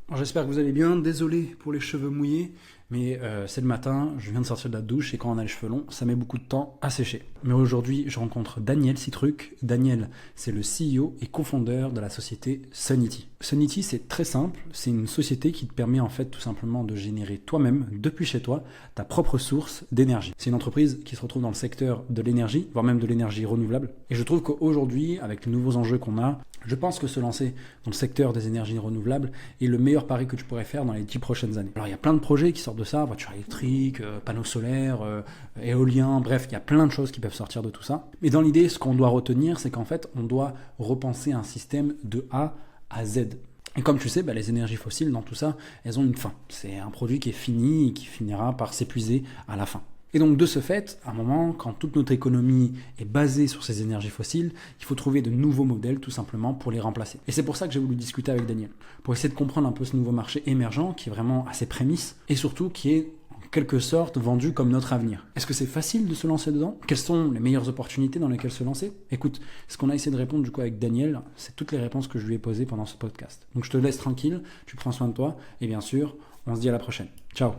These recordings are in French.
Alors, j'espère que vous allez bien. Désolé pour les cheveux mouillés, mais c'est le matin, je viens de sortir de la douche et quand on a les cheveux longs, ça met beaucoup de temps à sécher. Mais aujourd'hui, je rencontre Daniel Citruc. Daniel, c'est le CEO et cofondateur de la société Sunity. Sunity, c'est très simple. C'est une société qui te permet en fait tout simplement de générer toi-même, depuis chez toi, ta propre source d'énergie. C'est une entreprise qui se retrouve dans le secteur de l'énergie, voire même de l'énergie renouvelable. Et je trouve qu'aujourd'hui, avec les nouveaux enjeux qu'on a, je pense que se lancer dans le secteur des énergies renouvelables est le meilleur pari que tu pourrais faire dans les 10 prochaines années. Alors il y a plein de projets qui sortent de ça, voitures électriques, panneaux solaires, éoliens, bref, il y a plein de choses qui peuvent sortir de tout ça. Mais dans l'idée, ce qu'on doit retenir, c'est qu'en fait, on doit repenser un système de A à Z. Et comme tu sais, les énergies fossiles, dans tout ça, elles ont une fin. C'est un produit qui est fini et qui finira par s'épuiser à la fin. Et donc de ce fait, à un moment, quand toute notre économie est basée sur ces énergies fossiles, il faut trouver de nouveaux modèles tout simplement pour les remplacer. Et c'est pour ça que j'ai voulu discuter avec Daniel, pour essayer de comprendre un peu ce nouveau marché émergent qui est vraiment à ses prémices et surtout qui est en quelque sorte vendu comme notre avenir. Est-ce que c'est facile de se lancer dedans? Quelles sont les meilleures opportunités dans lesquelles se lancer? Écoute, ce qu'on a essayé de répondre du coup avec Daniel, c'est toutes les réponses que je lui ai posées pendant ce podcast. Donc je te laisse tranquille, tu prends soin de toi et bien sûr, on se dit à la prochaine. Ciao.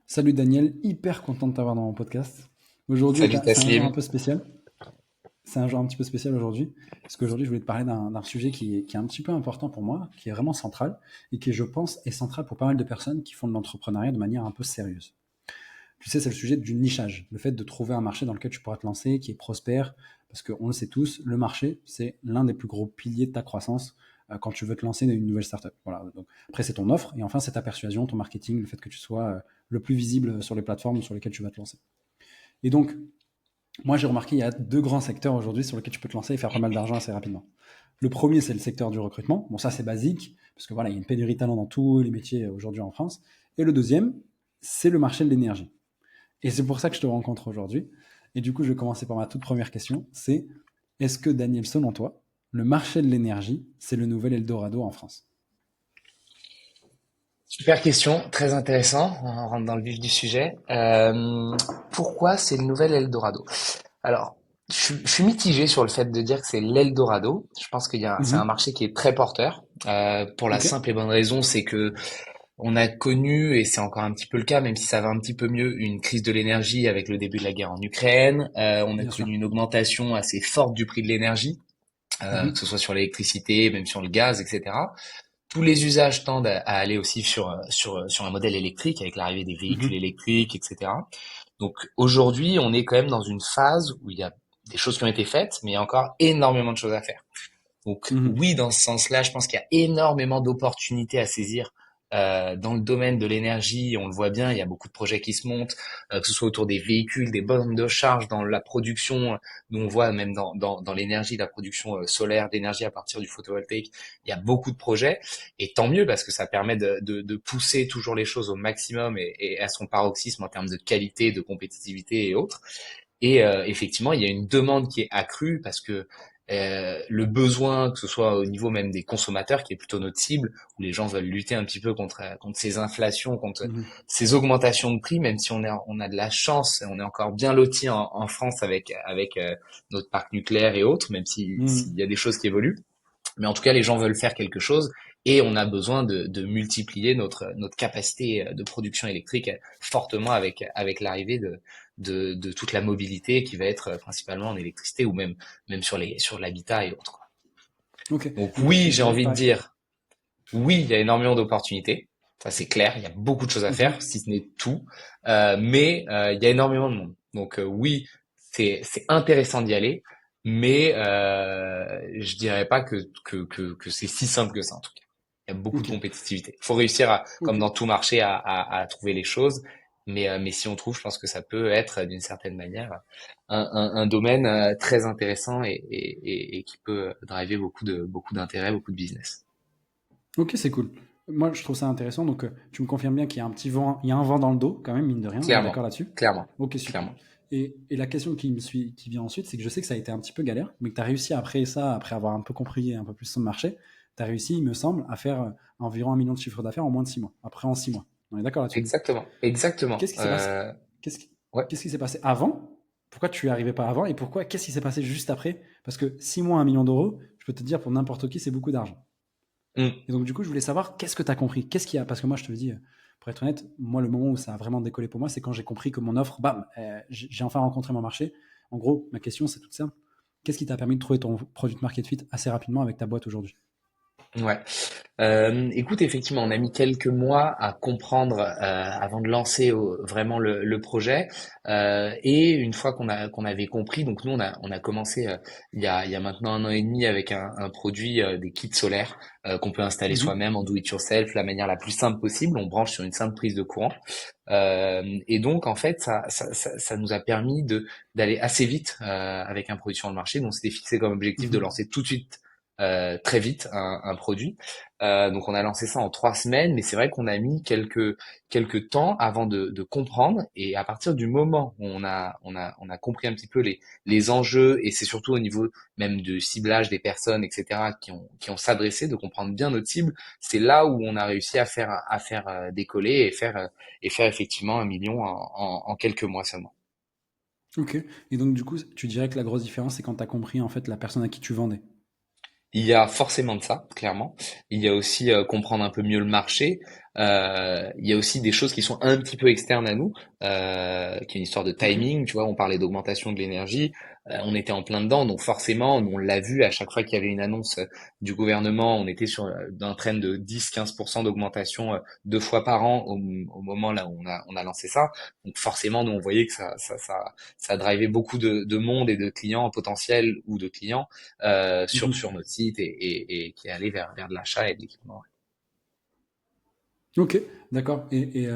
Salut Daniel, hyper content de t'avoir dans mon podcast. Aujourd'hui, Salut c'est un jour un Taslim. peu spécial. C'est un jour un petit peu spécial aujourd'hui, parce qu'aujourd'hui, je voulais te parler d'un sujet qui est un petit peu important pour moi, qui est vraiment central, et qui, je pense, est central pour pas mal de personnes qui font de l'entrepreneuriat de manière un peu sérieuse. Tu sais, c'est le sujet du nichage, le fait de trouver un marché dans lequel tu pourras te lancer, qui est prospère, parce qu'on le sait tous, le marché, c'est l'un des plus gros piliers de ta croissance quand tu veux te lancer dans une nouvelle startup. Voilà. Donc, après, c'est ton offre, et enfin, c'est ta persuasion, ton marketing, le fait que tu sois le plus visible sur les plateformes sur lesquelles tu vas te lancer. Et donc, moi, j'ai remarqué, il y a deux grands secteurs aujourd'hui sur lesquels tu peux te lancer et faire pas mal d'argent assez rapidement. Le premier, c'est le secteur du recrutement. Bon, ça, c'est basique, parce que voilà, il y a une pénurie de talent dans tous les métiers aujourd'hui en France. Et le deuxième, c'est le marché de l'énergie. Et c'est pour ça que je te rencontre aujourd'hui. Et du coup, je vais commencer par ma toute première question. C'est, est-ce que Daniel, selon toi, le marché de l'énergie, c'est le nouvel Eldorado en France? Super question, très intéressant. On rentre dans le vif du sujet. Pourquoi c'est le nouvel Eldorado? Alors, je suis mitigé sur le fait de dire que c'est l'Eldorado. Je pense c'est un Mhm. marché qui est très porteur. Pour la Ok. simple et bonne raison, c'est que on a connu, et c'est encore un petit peu le cas, même si ça va un petit peu mieux, une crise de l'énergie avec le début de la guerre en Ukraine. On a Bien sûr. connu une augmentation assez forte du prix de l'énergie, que Mhm. ce soit sur l'électricité, même sur le gaz, etc. Tous les usages tendent à aller aussi sur un modèle électrique avec l'arrivée des véhicules Mhm. électriques, etc. Donc aujourd'hui, on est quand même dans une phase où il y a des choses qui ont été faites, mais il y a encore énormément de choses à faire. Donc Mhm. oui, dans ce sens-là, je pense qu'il y a énormément d'opportunités à saisir dans le domaine de l'énergie. On le voit bien, il y a beaucoup de projets qui se montent, que ce soit autour des véhicules, des bornes de charge, dans la production. Nous, on voit même dans l'énergie, la production solaire, d'énergie à partir du photovoltaïque. Il y a beaucoup de projets, et tant mieux parce que ça permet de pousser toujours les choses au maximum et à son paroxysme en termes de qualité, de compétitivité et autres. Et effectivement, il y a une demande qui est accrue parce que le besoin, que ce soit au niveau même des consommateurs, qui est plutôt notre cible, où les gens veulent lutter un petit peu contre ces inflations, contre Mhm. ces augmentations de prix, même si on a de la chance, et on est encore bien loti en France avec notre parc nucléaire et autres, même s'il Mhm. y a des choses qui évoluent. Mais en tout cas, les gens veulent faire quelque chose et on a besoin de multiplier notre capacité de production électrique fortement avec l'arrivée de toute la mobilité qui va être principalement en électricité ou même sur l'habitat et autres. Ok. Donc Et oui, je j'ai dirais envie de pareil. dire, oui, il y a énormément d'opportunités. Ça c'est clair, il y a beaucoup de choses à faire, Mhm. si ce n'est tout. Mais il y a énormément de monde. Donc oui, c'est intéressant d'y aller, mais je dirais pas que c'est si simple que ça en tout cas. Il y a beaucoup de Ok. compétitivité. Il faut réussir à, Ok. comme dans tout marché, à trouver les choses. Mais si on trouve, je pense que ça peut être d'une certaine manière un domaine très intéressant et qui peut driver beaucoup d'intérêt, beaucoup de business. Ok, c'est cool. Moi, je trouve ça intéressant. Donc, tu me confirmes bien qu'il y a un petit vent, il y a un vent dans le dos, quand même, mine de rien. On est d'accord Clairement, là-dessus? clairement, Ok, super. clairement. Et la question qui vient ensuite, c'est que je sais que ça a été un petit peu galère, mais que tu as réussi après ça, après avoir un peu compris un peu plus son marché, tu as réussi, il me semble, à faire environ 1 million de chiffre d'affaires en moins de 6 mois. Après, en 6 mois. On est d'accord là-dessus? Exactement, exactement. Qu'est-ce qui s'est passé? Qu'est-ce qui, Ouais. qu'est-ce qui s'est passé avant? Pourquoi tu n'y arrivais pas avant? Et pourquoi, qu'est-ce qui s'est passé juste après? Parce que 6 mois, 1 million d'euros, je peux te dire, pour n'importe qui, c'est beaucoup d'argent. Mm. Et donc, du coup, je voulais savoir qu'est-ce que tu as compris? Qu'est-ce qu'il y a? Parce que moi, je te le dis, pour être honnête, moi, le moment où ça a vraiment décollé pour moi, c'est quand j'ai compris que mon offre, bam, j'ai enfin rencontré mon marché. En gros, ma question, c'est toute simple. Qu'est-ce qui t'a permis de trouver ton product market fit assez rapidement avec ta boîte aujourd'hui? Ouais. Écoute, effectivement, on a mis quelques mois à comprendre avant de lancer vraiment le projet. Et une fois qu'on avait compris, donc nous on a commencé il y a maintenant 1 an et demi avec un produit des kits solaires qu'on peut installer Mhm, soi-même en do it yourself, de la manière la plus simple possible. On branche sur une simple prise de courant. Et donc en fait ça nous a permis de d'aller assez vite avec un produit sur le marché. Donc on s'était fixé comme objectif de mhm, lancer tout de suite très vite un produit. Donc on a lancé ça en 3 semaines, mais c'est vrai qu'on a mis quelques temps avant de comprendre. Et à partir du moment où on a compris un petit peu les enjeux, et c'est surtout au niveau même du ciblage des personnes, etc., qui ont s'adressé, de comprendre bien notre cible, c'est là où on a réussi à faire décoller et faire effectivement 1 million en quelques mois seulement. ok. Et donc, du coup, tu dirais que la grosse différence, c'est quand tu as compris en fait la personne à qui tu vendais. Il y a forcément de ça, clairement. Il y a aussi comprendre un peu mieux le marché. Il y a aussi des choses qui sont un petit peu externes à nous, qui est une histoire de Ok. timing. Tu vois, on parlait d'augmentation de l'énergie. On était en plein dedans, donc forcément, on l'a vu à chaque fois qu'il y avait une annonce du gouvernement, on était sur un trend de 10-15% d'augmentation 2 fois par an au moment là où on a lancé ça. Donc forcément, nous on voyait que ça drivait beaucoup de monde et de clients potentiels ou de clients sur Mhm. notre site et qui est allé vers de l'achat et de l'équipement. Ok, d'accord. Et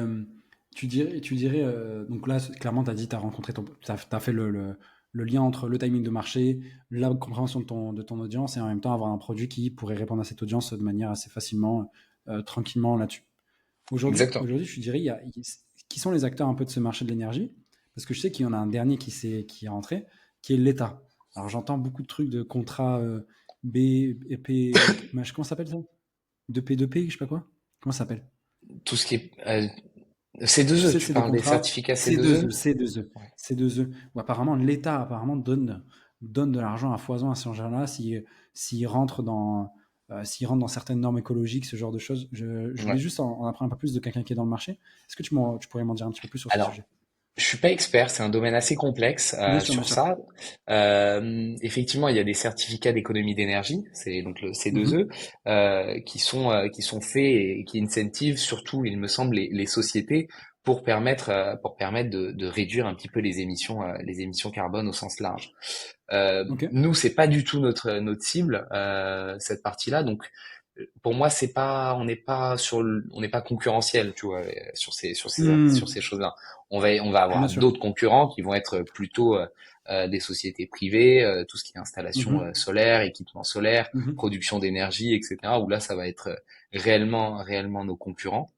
tu dirais donc là, clairement, tu as dit, tu as rencontré t'as fait le lien entre le timing de marché, la compréhension de ton audience et en même temps avoir un produit qui pourrait répondre à cette audience de manière assez facilement, tranquillement là-dessus. Aujourd'hui, Exactement. aujourd'hui, je dirais, qui sont les acteurs un peu de ce marché de l'énergie? Parce que je sais qu'il y en a un dernier qui est rentré, qui est l'État. Alors j'entends beaucoup de trucs de contrats B, P, comment ça s'appelle ça? 2P, je sais pas quoi. Comment ça s'appelle? Tout ce qui est Tu C2E, sais, tu c'est des parles des contrats certificats C2E, C2E? C2E, Ouais. C2E, où apparemment l'État apparemment donne de l'argent à foison à ces gens-là s'ils rentrent dans certaines normes écologiques, ce genre de choses. Je voulais Ouais. juste en apprendre un peu plus de quelqu'un qui est dans le marché. Est-ce que tu pourrais m'en dire un petit peu plus sur ce Alors, sujet? je suis pas expert, c'est un domaine assez complexe Bien sur sûr. ça. Effectivement, il y a des certificats d'économie d'énergie, c'est donc le Mhm, C2E, qui sont faits et qui incentivent surtout, il me semble, les sociétés pour permettre de réduire un petit peu les émissions carbone au sens large. ok. Nous, c'est pas du tout notre cible, cette partie-là. Donc, pour moi, c'est pas, on n'est pas concurrentiel, tu vois, sur ces Hmm, choses-là. On va bien avoir sûr. d'autres concurrents qui vont être plutôt des sociétés privées, tout ce qui est installation Mhm, solaire, équipement solaire, mhm, production d'énergie, etc. Où là, ça va être réellement, réellement nos concurrents.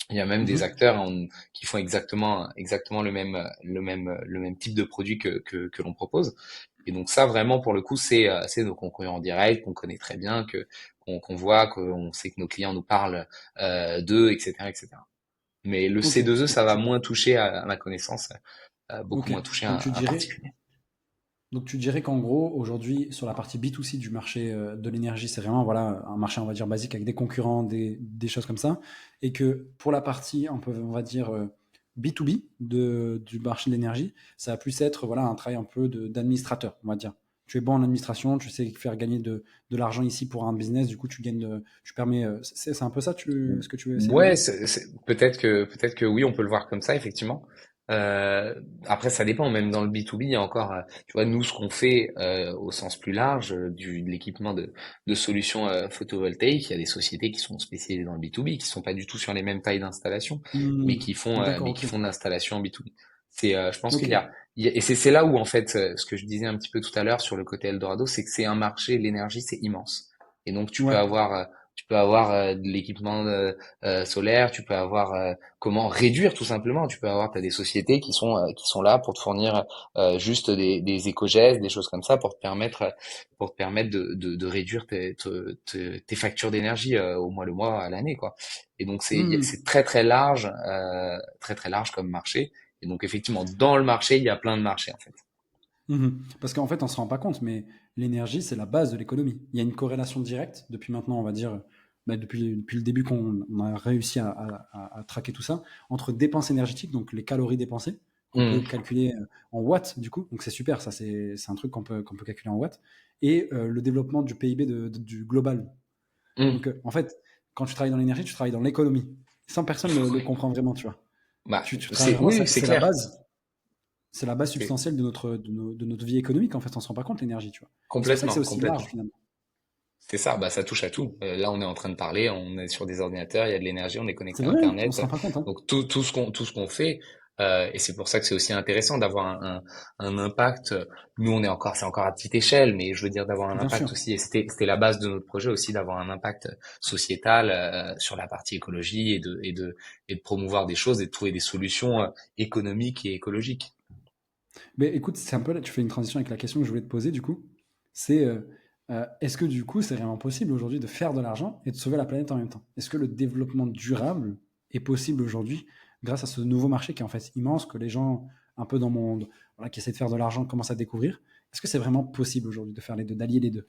Il y a même des mhm. acteurs qui font exactement le même type de produit que l'on propose. Et donc ça, vraiment, pour le coup, c'est nos concurrents directs qu'on connaît très bien, qu'on voit, qu'on sait que nos clients nous parlent d'eux, etc., etc. Mais le Ok. C2E, Donc ça va tu, moins toucher à ma connaissance, beaucoup ok. moins toucher Donc un, tu un dirais, particulier. Donc tu dirais qu'en gros, aujourd'hui, sur la partie B2C du marché de l'énergie, c'est vraiment voilà, un marché, on va dire, basique avec des concurrents, des choses comme ça. Et que pour la partie, on va dire, B2B du marché de l'énergie, ça va plus être voilà, un travail un peu d'administrateur, on va dire. Tu es bon en administration, tu sais faire gagner de l'argent ici pour un business, du coup tu gagnes tu permets. C'est un peu ça ce que tu veux essayer de me Ouais, dire? peut-être que oui, on peut le voir comme ça, effectivement. Euh, Après, ça dépend. Même dans le B2B, il y a encore, tu vois, nous, ce qu'on fait au sens plus large de l'équipement de solutions photovoltaïques, il y a des sociétés qui sont spécialisées dans le B2B, qui sont pas du tout sur les mêmes tailles d'installation, mais Hmm, qui font, euh, d'accord, mais ok. qui font de l'installation en B2B. Je pense Ok. et c'est là où en fait, ce que je disais un petit peu tout à l'heure sur le côté Eldorado, c'est que c'est un marché, l'énergie, c'est immense. Et donc, tu peux Ouais. avoir, de l'équipement solaire, tu peux avoir comment réduire tout simplement. Tu peux avoir, t'as des sociétés qui sont là pour te fournir juste des éco-gestes, des choses comme ça pour te permettre de réduire tes factures d'énergie au mois le mois à l'année quoi. Et donc c'est Hmm. très très très large comme marché. Et donc effectivement dans le marché il y a plein de marchés en fait. Mhm. Parce qu'en fait, on se rend pas compte, mais l'énergie, c'est la base de l'économie. Il y a une corrélation directe depuis maintenant, on va dire, depuis le début qu'on a réussi à traquer tout ça, entre dépenses énergétiques, donc les calories dépensées, qu'on peut Mhm. calculer en watts du coup, donc c'est super, ça c'est un truc qu'on peut calculer en watts, et le développement du PIB du global. Donc Mhm. en fait, quand tu travailles dans l'énergie, tu travailles dans l'économie. Sans personne le Ouais. comprend vraiment, tu vois. Bah, Tu travailles vraiment, oui, c'est c'est la clair. base. C'est la base C'est substantielle de notre vie économique, en fait, on se rend pas compte, l'énergie, tu vois. Et c'est pour ça que c'est complètement, aussi large, complètement. finalement. C'est ça, bah ça touche à tout. Là, on est en train de parler, on est sur des ordinateurs, il y a de l'énergie, on est C'est connecté à vrai, hein, on se Internet. rend pas compte, hein. Donc tout ce qu'on fait, et c'est pour ça que c'est aussi intéressant d'avoir un impact. Nous, c'est encore à petite échelle, mais je veux dire d'avoir un Bien impact sûr. aussi. Et c'était la base de notre projet aussi, d'avoir un impact sociétal sur la partie écologie et de promouvoir des choses et de trouver des solutions économiques et écologiques. Mais écoute, c'est un peu là, tu fais une transition avec la question que je voulais te poser, du coup. C'est est-ce que, du coup, c'est vraiment possible aujourd'hui de faire de l'argent et de sauver la planète en même temps? Est-ce que le développement durable est possible aujourd'hui grâce à ce nouveau marché qui est en fait immense, que les gens un peu dans mon monde, voilà, qui essaient de faire de l'argent commencent à découvrir? Est-ce que c'est vraiment possible aujourd'hui de faire les deux, d'allier les deux?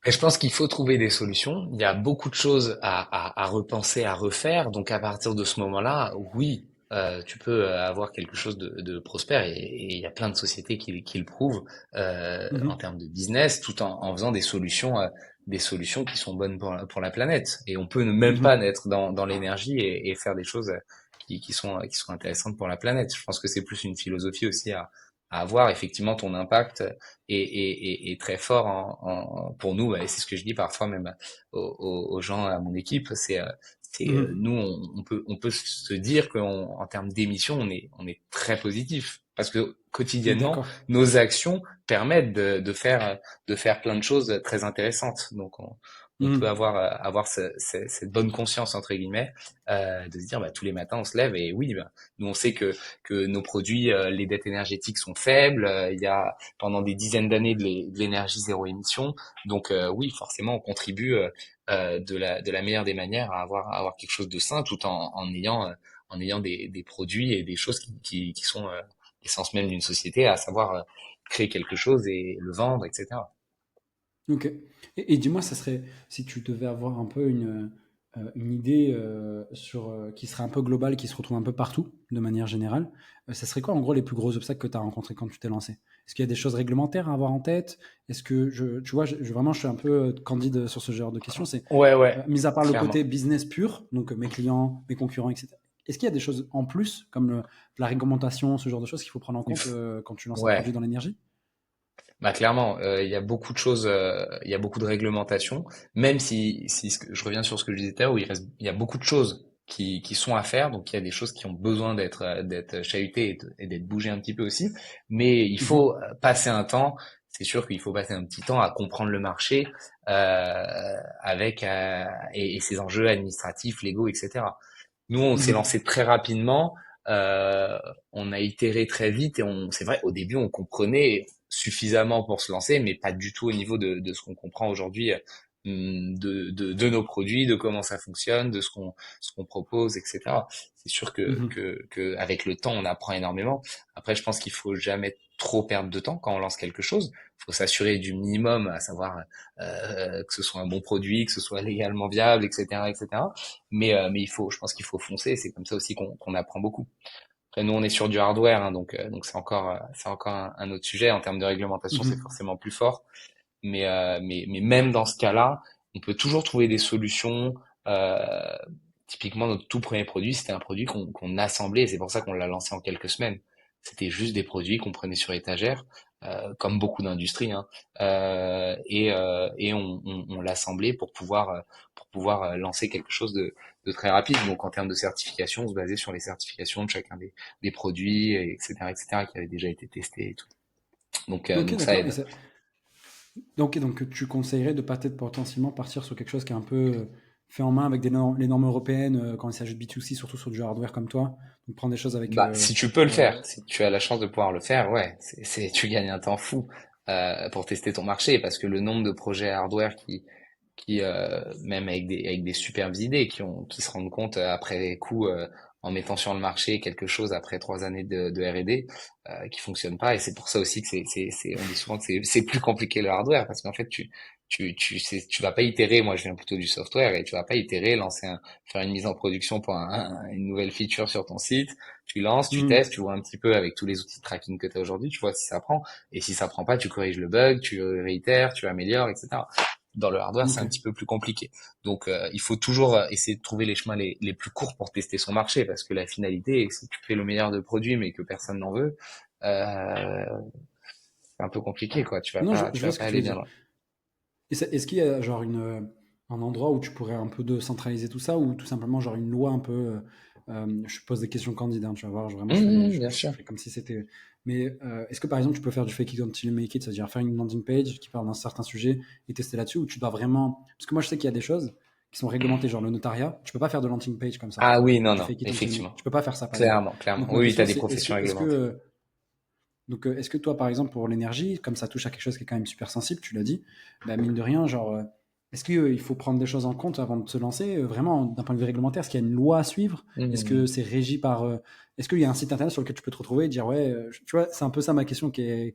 Et je pense qu'il faut trouver des solutions. Il y a beaucoup de choses à repenser, à refaire. Donc à partir de ce moment-là, oui, tu peux avoir quelque chose de prospère. Et il y a plein de sociétés qui le prouvent en Mhm. termes de business, tout en faisant des solutions qui sont bonnes pour la planète. Et on peut ne même pas Mhm. naître dans l'énergie et faire des choses qui sont intéressantes pour la planète. Je pense que c'est plus une philosophie aussi à avoir. Effectivement, ton impact est très fort pour nous. Et c'est ce que je dis parfois même aux gens à mon équipe. Mhm. Nous, on peut se dire qu'en termes d'émissions, on est très positif parce que quotidiennement, D'accord. nos actions permettent de faire plein de choses très intéressantes. Donc, on peut Mhm. avoir cette bonne conscience entre guillemets de se dire bah, tous les matins on se lève et oui bah, nous on sait que nos produits les dettes énergétiques sont faibles il y a pendant des dizaines d'années de l'énergie zéro émission. Donc oui, forcément, on contribue de la meilleure des manières à avoir quelque chose de sain tout en ayant des produits et des choses qui sont l'essence même d'une société, à savoir créer quelque chose et le vendre, etc. Ok. Et dis-moi, ça serait, si tu devais avoir un peu une idée qui serait un peu globale, qui se retrouve un peu partout, de manière générale, ça serait quoi en gros les plus gros obstacles que tu as rencontrés quand tu t'es lancé? Est-ce qu'il y a des choses réglementaires à avoir en tête? Est-ce que tu vois, vraiment, je suis un peu candide sur ce genre de questions. C'est, Ouais, ouais, mis à part le côté clairement. business pur, donc mes clients, mes concurrents, etc. Est-ce qu'il y a des choses en plus, comme la réglementation, ce genre de choses qu'il faut prendre en Il compte quand tu lances un produit Ouais, dans l'énergie? bah clairement, il y a beaucoup de choses, il y a beaucoup de réglementations, même je reviens sur ce que je disais tout à l'heure, où il y a beaucoup de choses qui sont à faire, donc il y a des choses qui ont besoin d'être chahutées et d'être bougées un petit peu aussi, mais il faut Mhm. passer un temps, c'est sûr qu'il faut passer un petit temps à comprendre le marché avec et ses enjeux administratifs, légaux, etc. Nous, on s'est Mhm. lancé très rapidement. Euh, on a itéré très vite et c'est vrai, au début, on comprenait suffisamment pour se lancer, mais pas du tout au niveau de ce qu'on comprend aujourd'hui de nos produits, de comment ça fonctionne, de ce qu'on propose, etc. C'est sûr Mhm. que avec le temps, on apprend énormément. Après, je pense qu'il faut jamais trop perdre de temps quand on lance quelque chose. Il faut s'assurer du minimum, à savoir que ce soit un bon produit, que ce soit légalement viable, etc., etc. Mais je pense qu'il faut foncer. C'est comme ça aussi qu'on apprend beaucoup. Après, nous, on est sur du hardware, hein, donc c'est encore un autre sujet. En termes de réglementation, c'est Mhm. forcément plus fort. Mais même dans ce cas-là, on peut toujours trouver des solutions. Euh, Typiquement, notre tout premier produit, c'était un produit qu'on assemblait, et c'est pour ça qu'on l'a lancé en quelques semaines. C'était juste des produits qu'on prenait sur étagère, comme beaucoup d'industries, hein, et on l'assemblait pour pouvoir lancer quelque chose de très rapide. Donc, en termes de certification, on se basait sur les certifications de chacun des produits, et etc., qui avaient déjà été testés et tout. Ok, Donc ça d'accord. aide. Donc tu conseillerais de peut-être potentiellement partir sur quelque chose qui est un peu fait en main avec les normes européennes quand il s'agit de B2C, surtout sur du hardware comme toi. Donc prendre des choses avec. Bah, si tu peux le Euh, faire, si tu as la chance de pouvoir le faire, ouais, tu gagnes un temps fou pour tester ton marché, parce que le nombre de projets hardware même avec des superbes idées, qui se rendent compte après coup en mettant sur le marché quelque chose après 3 années de R&D qui fonctionne pas. Et c'est pour ça aussi que on dit souvent que c'est plus compliqué le hardware parce qu'en fait, tu vas pas itérer. Moi, je viens plutôt du software et tu vas pas itérer, faire une mise en production pour une nouvelle feature sur ton site. Tu lances, tu Mhm. testes, tu vois un petit peu avec tous les outils de tracking que tu as aujourd'hui, tu vois si ça prend. Et si ça prend pas, tu corriges le bug, tu réitères, tu améliores, etc. Dans le hardware, c'est Ok. un petit peu plus compliqué. Donc, il faut toujours essayer de trouver les chemins les plus courts pour tester son marché, parce que la finalité, si tu fais le meilleur de produits mais que personne n'en veut, euh, c'est un peu compliqué, quoi. Non, Tu je vois vas ce que pas tu veux aller bien dire. loin. Et est-ce qu'il y a genre un endroit où tu pourrais un peu de centraliser tout ça ou tout simplement genre une loi un peu. Je pose des questions candides, hein, tu vas voir, vraiment Bien je sûr. fais comme si c'était. Mais est-ce que par exemple tu peux faire du fake it until you make it, c'est-à-dire faire une landing page qui parle d'un certain sujet et tester là-dessus ou tu dois vraiment. Parce que moi je sais qu'il y a des choses qui sont réglementées, genre le notariat, tu peux pas faire de landing page comme ça. Ah oui, non, Du non, fake it until you make it. effectivement. Tu peux pas faire ça par exemple. Clairement, clairement. Donc ma Oui, oui, tu question as des c'est professions réglementées. est-ce que toi, par exemple, pour l'énergie, comme ça touche à quelque chose qui est quand même super sensible, tu l'as dit, bah, mine de rien, genre, est-ce qu'il faut prendre des choses en compte avant de se lancer vraiment, d'un point de vue réglementaire, est-ce qu'il y a une loi à suivre? Est-ce que Mhm. c'est régi par... est-ce qu'il y a un site internet sur lequel tu peux te retrouver et dire, ouais, tu vois, c'est un peu ça ma question qui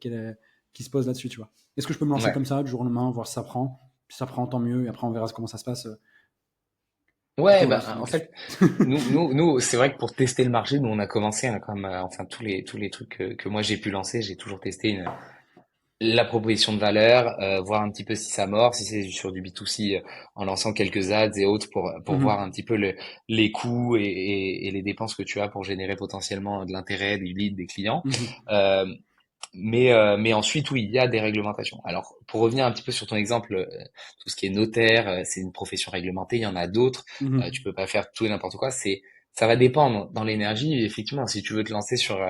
se pose là-dessus, tu vois. Est-ce que je peux me lancer Ouais. comme ça, du jour au lendemain, voir si ça prend? Si ça prend, tant mieux, et après on verra comment ça se passe. Du coup, Ouais, voilà, bah, c'est ma en question. fait, nous, c'est vrai que pour tester le marché, nous, on a commencé, hein, comme, enfin, tous les trucs que moi j'ai pu lancer, j'ai toujours testé la proposition de valeur, voir un petit peu si ça mord, si c'est sur du B2C, en lançant quelques ads et autres pour voir Mhm. un petit peu les coûts et les dépenses que tu as pour générer potentiellement de l'intérêt, des leads, des clients. Mhm. Euh, mais ensuite, oui, il y a des réglementations. Alors, pour revenir un petit peu sur ton exemple, tout ce qui est notaire, c'est une profession réglementée. Il y en a d'autres. Tu Mhm. peux pas faire tout et n'importe quoi. Ça va dépendre. Dans l'énergie, effectivement, si tu veux te lancer sur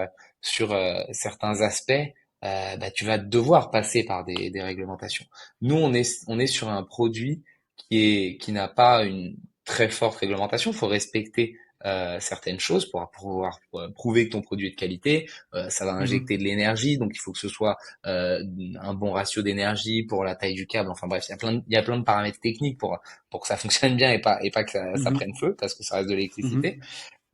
certains aspects, bah, tu vas devoir passer par des réglementations. Nous, on est sur un produit qui n'a pas une très forte réglementation. Il faut respecter certaines choses pour pouvoir prouver que ton produit est de qualité. Ça va injecter Mhm. de l'énergie, donc il faut que ce soit un bon ratio d'énergie pour la taille du câble. Enfin bref, il y a plein de paramètres techniques pour que ça fonctionne bien et pas que ça Mhm. prenne feu, parce que ça reste de l'électricité.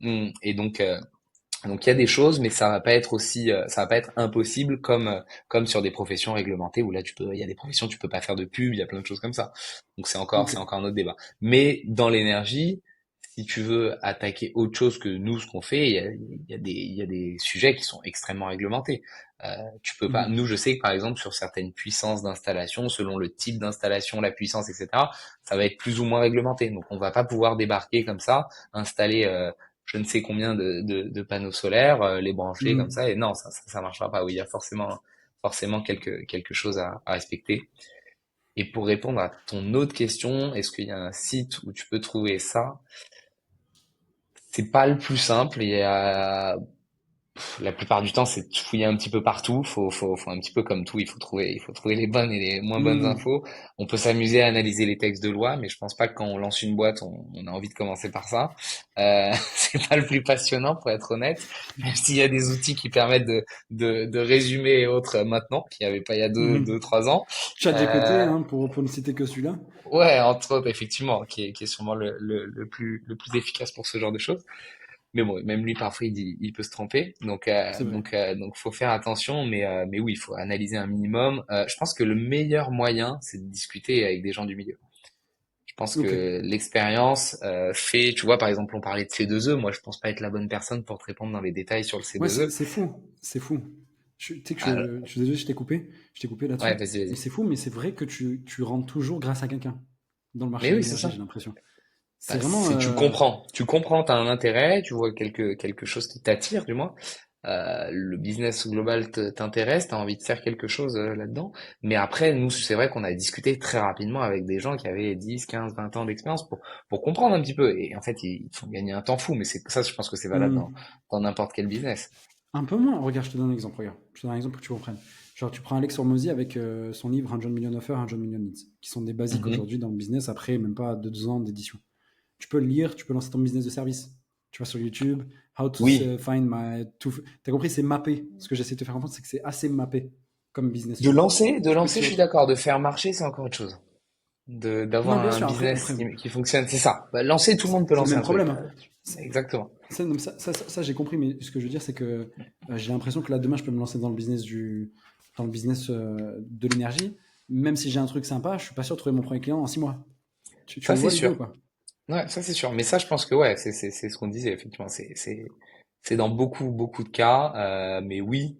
Mhm. Et donc il y a des choses, mais ça va pas être aussi, ça va pas être impossible comme sur des professions réglementées où là il y a des professions tu peux pas faire de pub, il y a plein de choses comme ça. Donc Ok. c'est encore un autre débat. Mais dans l'énergie, si tu veux attaquer autre chose que nous ce qu'on fait, il y a des sujets qui sont extrêmement réglementés. Tu peux pas. Mhm. Nous, je sais que par exemple sur certaines puissances d'installation, selon le type d'installation, la puissance, etc., ça va être plus ou moins réglementé. Donc on va pas pouvoir débarquer comme ça, installer je ne sais combien de panneaux solaires, les brancher comme ça, Mhm. et non, ça marchera pas. Oui, il y a forcément quelque chose à respecter. Et pour répondre à ton autre question, est-ce qu'il y a un site où tu peux trouver ça? C'est pas le plus simple. La plupart du temps, c'est de fouiller un petit peu partout. Faut un petit peu comme tout, il faut trouver les bonnes et les moins bonnes Mhm. infos. On peut s'amuser à analyser les textes de loi, mais je pense pas que quand on lance une boîte, on a envie de commencer par ça. C'est pas le plus passionnant, pour être honnête. Même s'il y a des outils qui permettent de résumer et autres maintenant, qu'il n'y avait pas il y a Mhm. 3 ans. ChatGPT, Euh, hein, pour ne citer que celui-là. ouais, entre autres, effectivement, qui est sûrement le plus efficace pour ce genre de choses. Mais bon, même lui, parfois, il peut se tromper. C'est vrai. Donc, faut faire attention. Mais oui, il faut analyser un minimum. Je pense que le meilleur moyen, c'est de discuter avec des gens du milieu. Je pense Ok. que l'expérience fait, tu vois, par exemple, on parlait de C2E. Moi, je pense pas être la bonne personne pour te répondre dans les détails sur le Ouais, C2E. c'est fou. C'est fou. Tu sais que Ah, je suis désolé, je t'ai coupé ouais, là-dessus. vas-y, Mais vas-y. c'est fou, mais c'est vrai que tu rentres toujours grâce à quelqu'un dans le marché Mais de oui, c'est l'énergie, ça. j'ai l'impression. C'est Bah, vraiment. tu comprends, t'as un intérêt, tu vois quelque chose qui t'attire, du moins. Le business global t'intéresse, t'as envie de faire quelque chose là-dedans. Mais après, nous, c'est vrai qu'on a discuté très rapidement avec des gens qui avaient 10, 15, 20 ans d'expérience pour comprendre un petit peu. Et en fait, ils font gagner un temps fou, mais c'est ça, je pense que c'est valable Hmm, dans n'importe quel business. un peu moins. Regarde, je te donne un exemple. Regarde. Je te donne un exemple pour que tu comprennes. Genre, tu prends Alex Hormozy avec son livre 100 Million Offers, 100 Million Leads, qui sont des basiques Mhm. aujourd'hui dans le business après même pas 2 ans d'édition. Tu peux le lire, tu peux lancer ton business de service. Tu vas sur YouTube, how to Oui, find my. T'as compris, c'est mappé. Ce que j'essaie de te faire comprendre, c'est que c'est assez mappé comme business, tu vois. de Tu peux lancer, je tirer. suis d'accord. De faire marcher, c'est encore autre chose. D'avoir Non, bien un sûr, business après, qui fonctionne, c'est ça. Bah, lancer, tout le monde peut c'est le lancer même un truc. problème, hein. Exactement. Ça, j'ai compris, mais ce que je veux dire, c'est que j'ai l'impression que là, demain, je peux me lancer dans le business dans le business de l'énergie. Même si j'ai un truc sympa, je suis pas sûr de trouver mon premier client en 6 mois. Tu Ça, c'est vois l'idée ou sûr. pas? Ouais, ça, c'est sûr. Mais ça, je pense que ouais, c'est ce qu'on disait, effectivement. C'est dans beaucoup, beaucoup de cas. Mais oui,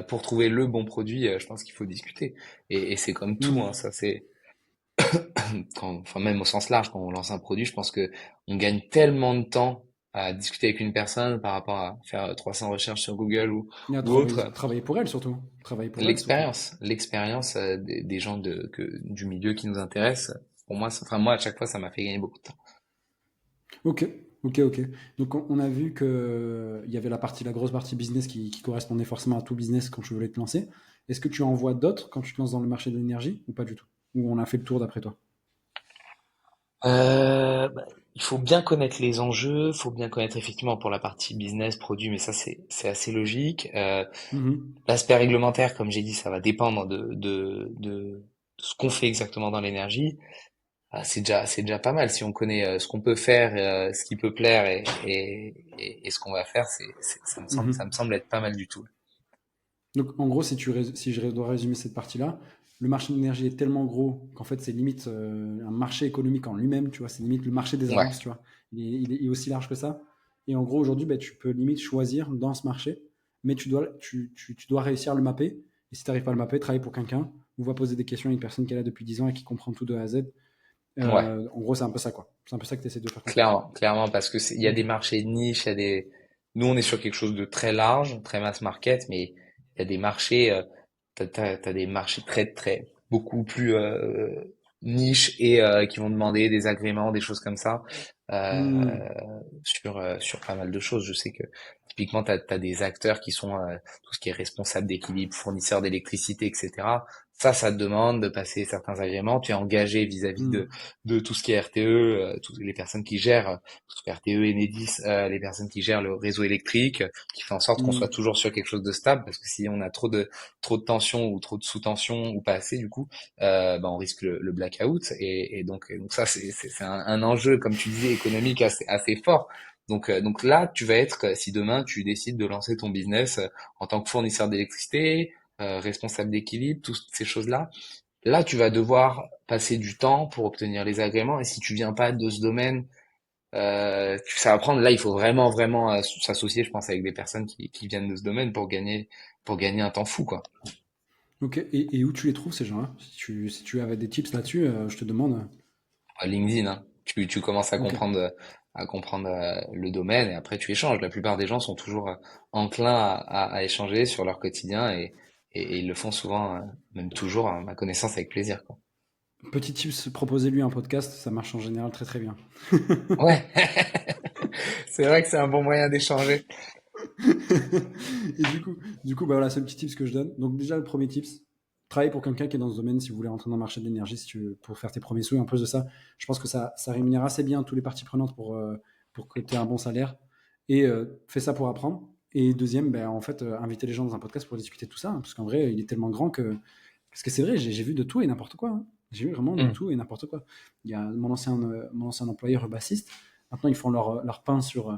pour trouver le bon produit, je pense qu'il faut discuter. Et c'est comme tout, hein, Hmm. ça, c'est, enfin, même au sens large, quand on lance un produit, je pense que on gagne tellement de temps à discuter avec une personne par rapport à faire 300 recherches sur Google Et à ou autre. travailler pour elle surtout. Travailler pour elle surtout. L'expérience des gens du milieu qui nous intéressent, pour moi, enfin, moi, à chaque fois, ça m'a fait gagner beaucoup de temps. Ok, ok. Donc on a vu que il y avait la grosse partie business qui correspondait forcément à tout business quand tu voulais te lancer. Est-ce que tu en vois d'autres quand tu te lances dans le marché de l'énergie ou pas du tout? Ou on a fait le tour d'après toi? Bah, il faut bien connaître les enjeux, faut bien connaître effectivement pour la partie business, produit, mais ça c'est assez logique. Mhm. L'aspect réglementaire, comme j'ai dit, ça va dépendre de ce qu'on fait exactement dans l'énergie. Ah, c'est déjà pas mal si on connaît ce qu'on peut faire, ce qui peut plaire et ce qu'on va faire, ça me Mhm. semble être pas mal du tout. Donc, en gros, si je dois résumer cette partie-là, le marché de l'énergie est tellement gros qu'en fait, c'est limite un marché économique en lui-même, tu vois, c'est limite le marché des Ouais, agences, tu vois. Il est aussi large que ça. Et en gros, aujourd'hui, bah, tu peux limite choisir dans ce marché, mais tu dois réussir à le mapper. Et si tu n'arrives pas à le mapper, travaille pour quelqu'un ou va poser des questions à une personne qui est là depuis 10 ans et qui comprend tout de A à Z. ouais. En gros, c'est un peu ça, quoi. C'est un peu ça que tu essaies de faire comprendre. Clairement, clairement, parce que il y a des Ok. marchés de niche, nous on est sur quelque chose de très large, très mass market, mais il y a des marchés, t'as des marchés très, beaucoup plus niche et qui vont demander des agréments, des choses comme ça, Hmm. sur pas mal de choses. Je sais que typiquement t'as des acteurs qui sont tout ce qui est responsable d'équilibre, fournisseur d'électricité, etc. Ça te demande de passer certains agréments. Tu es engagé vis-à-vis Hmm. de tout ce qui est RTE, toutes les personnes qui gèrent tout ce qui est RTE, Enedis, les personnes qui gèrent le réseau électrique, qui fait en sorte qu'on soit Hmm. toujours sur quelque chose de stable, parce que si on a trop de tension ou trop de sous-tension ou pas assez du coup, bah, on risque le blackout et donc ça c'est un enjeu comme tu disais économique assez fort. Donc là tu vas être si demain tu décides de lancer ton business en tant que fournisseur d'électricité, responsable d'équilibre, toutes ces choses-là. Là, tu vas devoir passer du temps pour obtenir les agréments. Et si tu viens pas de ce domaine, ça va prendre. Là, il faut vraiment s'associer, je pense, avec des personnes qui viennent de ce domaine pour gagner un temps fou, quoi. Ok. Et où tu les trouves, ces gens-là? Si tu avais des tips là-dessus, je te demande. LinkedIn, hein. Tu commences Ok. à comprendre le domaine et après tu échanges. La plupart des gens sont toujours enclins à échanger sur leur quotidien et ils le font souvent, même toujours, à ma connaissance, avec plaisir, quoi. Petit tips, proposez-lui un podcast, ça marche en général très très bien. Ouais, c'est vrai que c'est un bon moyen d'échanger. Et du coup, bah voilà, c'est le petit tips que je donne. Donc déjà, le premier tips, travaille pour quelqu'un qui est dans ce domaine si vous voulez rentrer dans le marché de l'énergie, si tu veux, pour faire tes premiers sous. Et en plus de ça, je pense que ça rémunère assez bien tous les parties prenantes pour que tu aies un bon salaire. Et fais ça pour apprendre. Et deuxième, ben, en fait, inviter les gens dans un podcast pour discuter de tout ça, hein, parce qu'en vrai, il est tellement grand que... Parce que c'est vrai, j'ai vu de tout et n'importe quoi, hein. J'ai vu vraiment de Hmm. tout et n'importe quoi. Il y a mon ancien employeur bassiste. Maintenant, ils font leur pain sur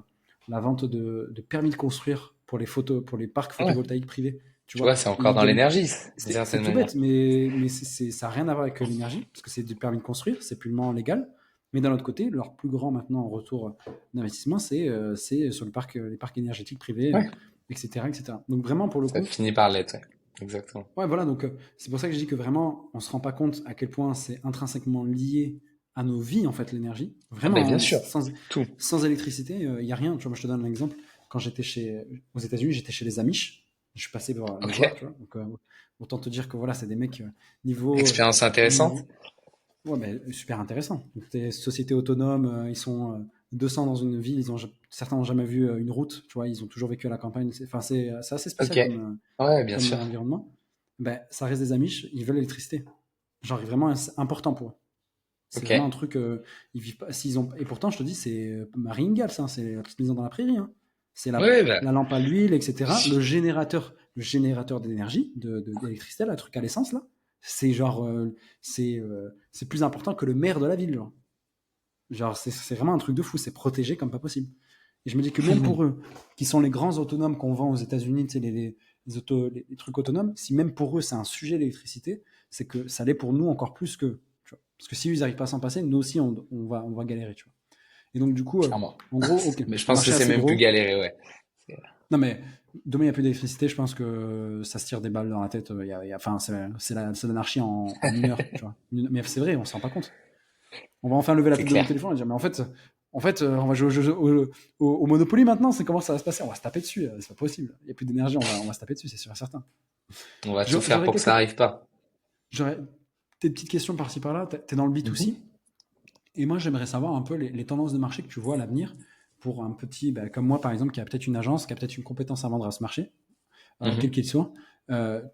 la vente de permis de construire pour pour les parcs Ouais, photovoltaïques privés, tu tu vois. vois, c'est Et encore ils dans gagnent. l'énergie, d'une C'est certaine tout manière. bête, mais ça n'a rien à voir avec l'énergie, parce que c'est du permis de construire, c'est purement légal. Mais d'un autre côté, leur plus grand maintenant retour d'investissement, c'est sur les parcs énergétiques privés, Ouais, etc., etc. Donc vraiment, pour le ça coup, finit par l'être, ouais. Exactement. ouais, voilà, donc c'est pour ça que je dis que vraiment, on se rend pas compte à quel point c'est intrinsèquement lié à nos vies, en fait, l'énergie. Ah ben bien Vraiment, hein, sûr, tout. sans électricité, il n'y a rien. Tu vois, moi, je te donne un exemple. Quand aux États-Unis, j'étais chez les Amish. Je suis passé pour les Ok. voir, tu vois. Donc, autant te dire que voilà, c'est des mecs niveau, Expérience intéressante. niveau, ouais, mais super intéressant. Donc, des sociétés autonomes, ils sont 200 dans une ville, certains n'ont jamais vu une route, tu vois, ils ont toujours vécu à la campagne. Enfin, c'est assez Ok. spécial Ouais, bien comme sûr. environnement. Ben, ça reste des Amish, ils veulent l'électricité. Genre, vraiment, c'est important pour eux. C'est Ok. vraiment un truc, ils vivent pas, s'ils ont, et pourtant, je te dis, c'est Marie Ingalls, hein, c'est la petite maison dans la prairie, hein. C'est Ouais, bah, la lampe à l'huile, etc. Le générateur d'énergie, d'électricité, là, le truc à l'essence, là, c'est genre, c'est plus important que le maire de la ville, genre. Genre, c'est vraiment un truc de fou, c'est protégé comme pas possible. Et je me dis que même pour eux, qui sont les grands autonomes qu'on vend aux États-Unis, tu sais, les trucs autonomes, si même pour eux c'est un sujet l'électricité, c'est que ça l'est pour nous encore plus que. Tu vois. Parce que si ils n'arrivent pas à s'en passer, nous aussi on va galérer. Tu vois. Et donc du coup, Clairement. en gros, ok, Mais je le pense que marché est c'est assez même plus gros. galéré, ouais. C'est- Non mais demain il n'y a plus d'électricité, je pense que ça se tire des balles dans la tête. Enfin, c'est l'anarchie en une heure. Tu vois. Mais c'est vrai, on s'en rend pas compte. On va enfin lever la C'est tête de nos clair. téléphones et dire, mais en fait, on va jouer au Monopoly maintenant, c'est comment ça va se passer? On va se taper dessus, c'est pas possible. Il n'y a plus d'énergie, on va se taper dessus, c'est sûr et certain. On va tout faire J'aurais pour que ça arrive pas. j'aurais des petites questions par-ci par-là. T'es dans le B2C, Mhm. et moi j'aimerais savoir un peu les tendances de marché que tu vois à l'avenir pour un petit, comme moi par exemple, qui a peut-être une agence, qui a peut-être une compétence à vendre à ce marché, quel Mhm. qu'il soit.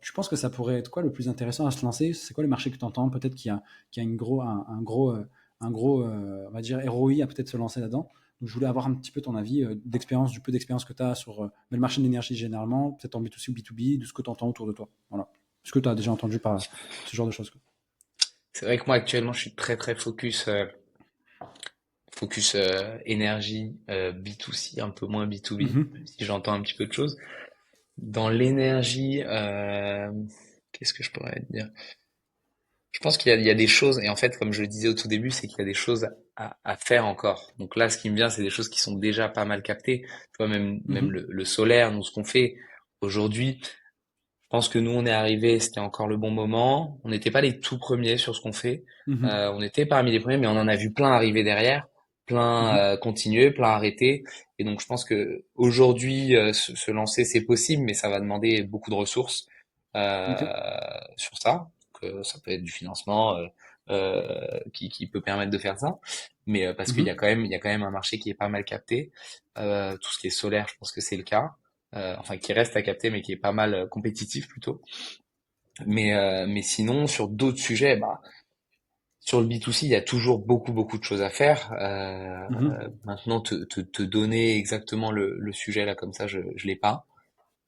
Tu penses que ça pourrait être quoi le plus intéressant à se lancer? C'est quoi les marchés que tu entends? Peut-être qu'il y a un gros, on va dire, ROI à peut-être se lancer là-dedans. Donc, je voulais avoir un petit peu ton avis d'expérience, du peu d'expérience que tu as sur le marché de l'énergie généralement, peut-être en B2C ou B2B, de ce que tu entends autour de toi. Voilà. Ce que tu as déjà entendu par ce genre de choses, quoi. C'est vrai que moi actuellement je suis très très focus énergie B2C, un peu moins B2B, Mhm. même si j'entends un petit peu de choses. Dans l'énergie, qu'est-ce que je pourrais te dire? Je pense qu'il y a des choses, et en fait, comme je le disais au tout début, c'est qu'il y a des choses à faire encore. Donc là, ce qui me vient, c'est des choses qui sont déjà pas mal captées. Tu vois, même Mhm. le solaire, nous, ce qu'on fait aujourd'hui, je pense que nous, on est arrivé, c'était encore le bon moment. On n'était pas les tout premiers sur ce qu'on fait. Mhm. On était parmi les premiers, mais on en a vu plein arriver derrière, plein Mhm. continuer, plein arrêter. Et donc, je pense que aujourd'hui, se lancer, c'est possible, mais ça va demander beaucoup de ressources Ok. sur ça. Donc, ça peut être du financement qui peut permettre de faire ça, mais parce qu'il y a Mhm. quand même, il y a quand même un marché qui est pas mal capté. Tout ce qui est solaire, je pense que c'est le cas. Enfin qui reste à capter mais qui est pas mal compétitif plutôt. Mais sinon sur d'autres sujets, bah sur le B2C, il y a toujours beaucoup de choses à faire. Mhm. Maintenant te donner exactement le sujet là comme ça, je l'ai pas.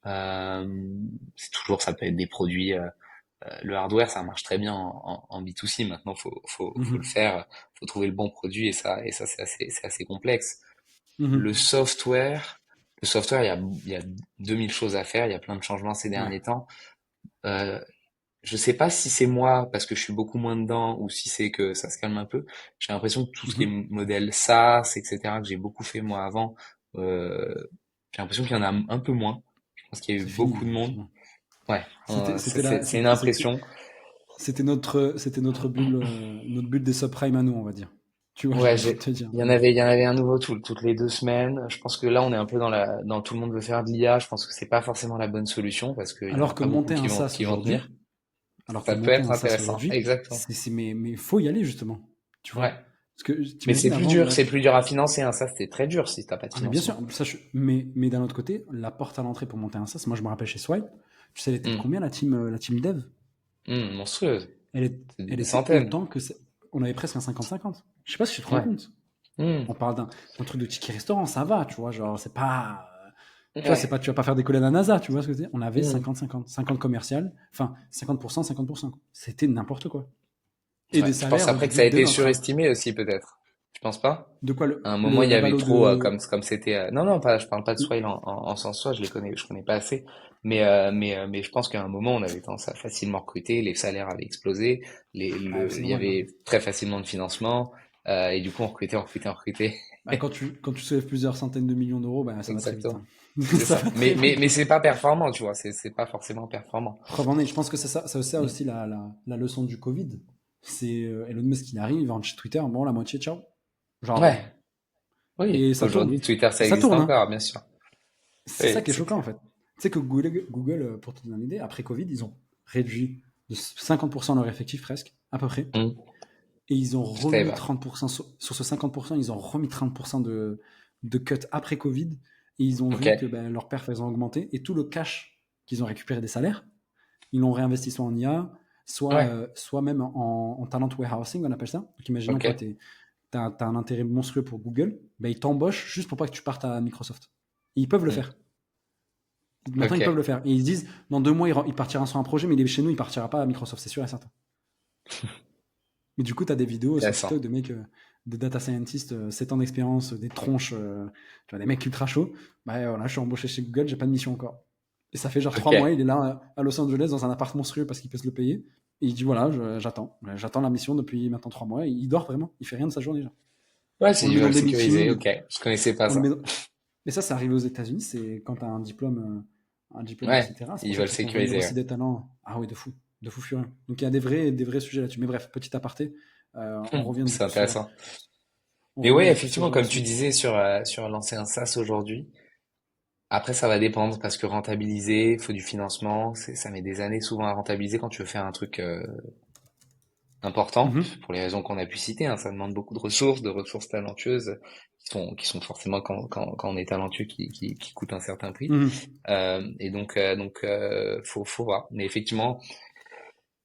Euh, c'est toujours ça peut être des produits. Le hardware ça marche très bien en B2C. Maintenant faut le Mhm. faire, faut trouver le bon produit et ça c'est assez complexe. Le Mhm. software, le software, il y a 2000 choses à faire, il y a plein de changements ces Ouais. derniers temps. Euh, je sais pas si c'est moi parce que je suis beaucoup moins dedans ou si c'est que ça se calme un peu. J'ai l'impression que tout ce qui est Mhm. modèle SaaS, etc., que j'ai beaucoup fait moi avant, euh, j'ai l'impression qu'il y en a un peu moins. Je pense qu'il y a eu C'est fini, beaucoup de monde. fini. Ouais, C'était, c'est c'était c'est- là, c'est une c'était, impression. c'était notre bulle des subprimes à nous, on va dire. Tu vois, j'ai Ouais, envie de te dire. il y en avait un nouveau toutes les 2 semaines. Je pense que là, on est un peu dans tout le monde veut faire de l'IA. Je pense que c'est pas forcément la bonne solution parce qu'il y en a Alors que pas beaucoup monter qui un vont, SaaS qui vont aujourd'hui, tenir. alors que Ça peut monter être un SaaS intéressant. aujourd'hui, Exactement. mais faut y aller justement. Tu vois? Ouais. Parce que Mais c'est t'imagines plus avant, dur, c'est plus dur à financer, hein. Ça, c'était très dur si t'as pas de ah mais bien sûr, financement. mais d'un autre côté, la porte à l'entrée pour monter un SaaS, moi je me rappelle chez Swipe, tu sais, elle était de Hum, combien la team dev? monstrueuse. Elle, est- C'est elle des était centaines. autant on avait presque un 50-50. Je sais pas si tu te rends Ouais. compte. Hum, On parle d'un truc de ticket restaurant, ça va, tu vois, genre c'est pas. Tu vois, ouais. tu vas pas faire décoller la NASA, tu vois ce que je veux dire? On avait Hum, 50-50. 50 commercial, enfin 50%, 50%. C'était n'importe quoi. Et ouais. des Je pense salaires après que ça a dès été notre. surestimé aussi, peut-être. Tu penses pas? De quoi À un moment, il y la avait valo trop, de. comme c'était. Non, non, pas. Je parle pas de Swile en sens soi. Je connais pas assez. Mais je pense qu'à un moment, on avait tendance à facilement recruter. Les salaires avaient explosé. Ah, c'est Il y normal, hein. avait très facilement de financement. Et du coup, on recrutait. Bah, quand tu soulèves plusieurs centaines de millions d'euros, bah, ça va très vite, Exactement. hein. C'est Ça ça. va Mais très mais vite. mais c'est pas performant, tu vois. C'est pas forcément performant. Preuve en est, je pense que c'est ça Mm. aussi la leçon du Covid. C'est Elon Musk, il arrive, il vend chez Twitter, bon, la moitié, ciao. Genre, Ouais. Oui. et ça tourne. Aujourd'hui, Twitter, Et ça ça existe tourne, hein. encore, bien sûr. C'est ça Oui, qui est c'est choquant, en clair. fait. Tu sais que Google, pour te donner une idée, après Covid, ils ont réduit de 50% leur effectif presque, à peu près. Mm. Et ils ont Je savais remis pas. 30%, sur ce 50%, ils ont remis 30% de cut après Covid. Et ils ont Ok. vu que ben, leurs perfs, elles ont augmenté. Et tout le cash qu'ils ont récupéré des salaires, ils l'ont réinvesti soit en IA, Ouais. soit même en talent warehousing, on appelle ça. Donc imaginons, Ok. toi, t'as un intérêt monstrueux pour Google, ben, ils t'embauchent juste pour pas que tu partes à Microsoft. Et ils peuvent le Mm. faire. Maintenant, Ok. ils peuvent le faire. Et ils se disent, dans 2 mois, il partira sur un projet, mais il est chez nous, il partira pas à Microsoft, c'est sûr et certain. Mais du coup, tu as des vidéos sur Intéressant. TikTok de mecs. des data scientists, 7 ans d'expérience, des tronches, tu vois, des mecs ultra chauds. Bah voilà, je suis embauché chez Google, j'ai pas de mission encore. Et ça fait genre 3 mois, Ok. il est là à Los Angeles dans un appart monstrueux parce qu'il peut se le payer. Et il dit voilà, j'attends. J'attends la mission depuis maintenant 3 mois. Et il dort vraiment, il fait rien de sa journée. Genre. Ouais, On c'est le ils met dans veulent des sécuriser. meetings, Ok. Je connaissais pas on le ça. met dans- mais ça arrive aux États-Unis, c'est quand tu as un diplôme, Ouais, etc. C'est ils pour ça veulent qu'ils font venir sécuriser. aussi des talents. Ah oui, de fou furieux. Donc il y a des vrais sujets là-dessus. Mais bref, petit aparté, on revient du C'est coup intéressant. on Mais revient ouais, du coup effectivement, sur, comme tu disais sur lancer un SaaS aujourd'hui. Après, ça va dépendre parce que rentabiliser, faut du financement. Ça met des années souvent à rentabiliser quand tu veux faire un truc important, Mhm, pour les raisons qu'on a pu citer, hein. Ça demande beaucoup de ressources talentueuses qui sont forcément quand on est talentueux qui coûtent un certain prix. mhm. Faut voir. Mais effectivement,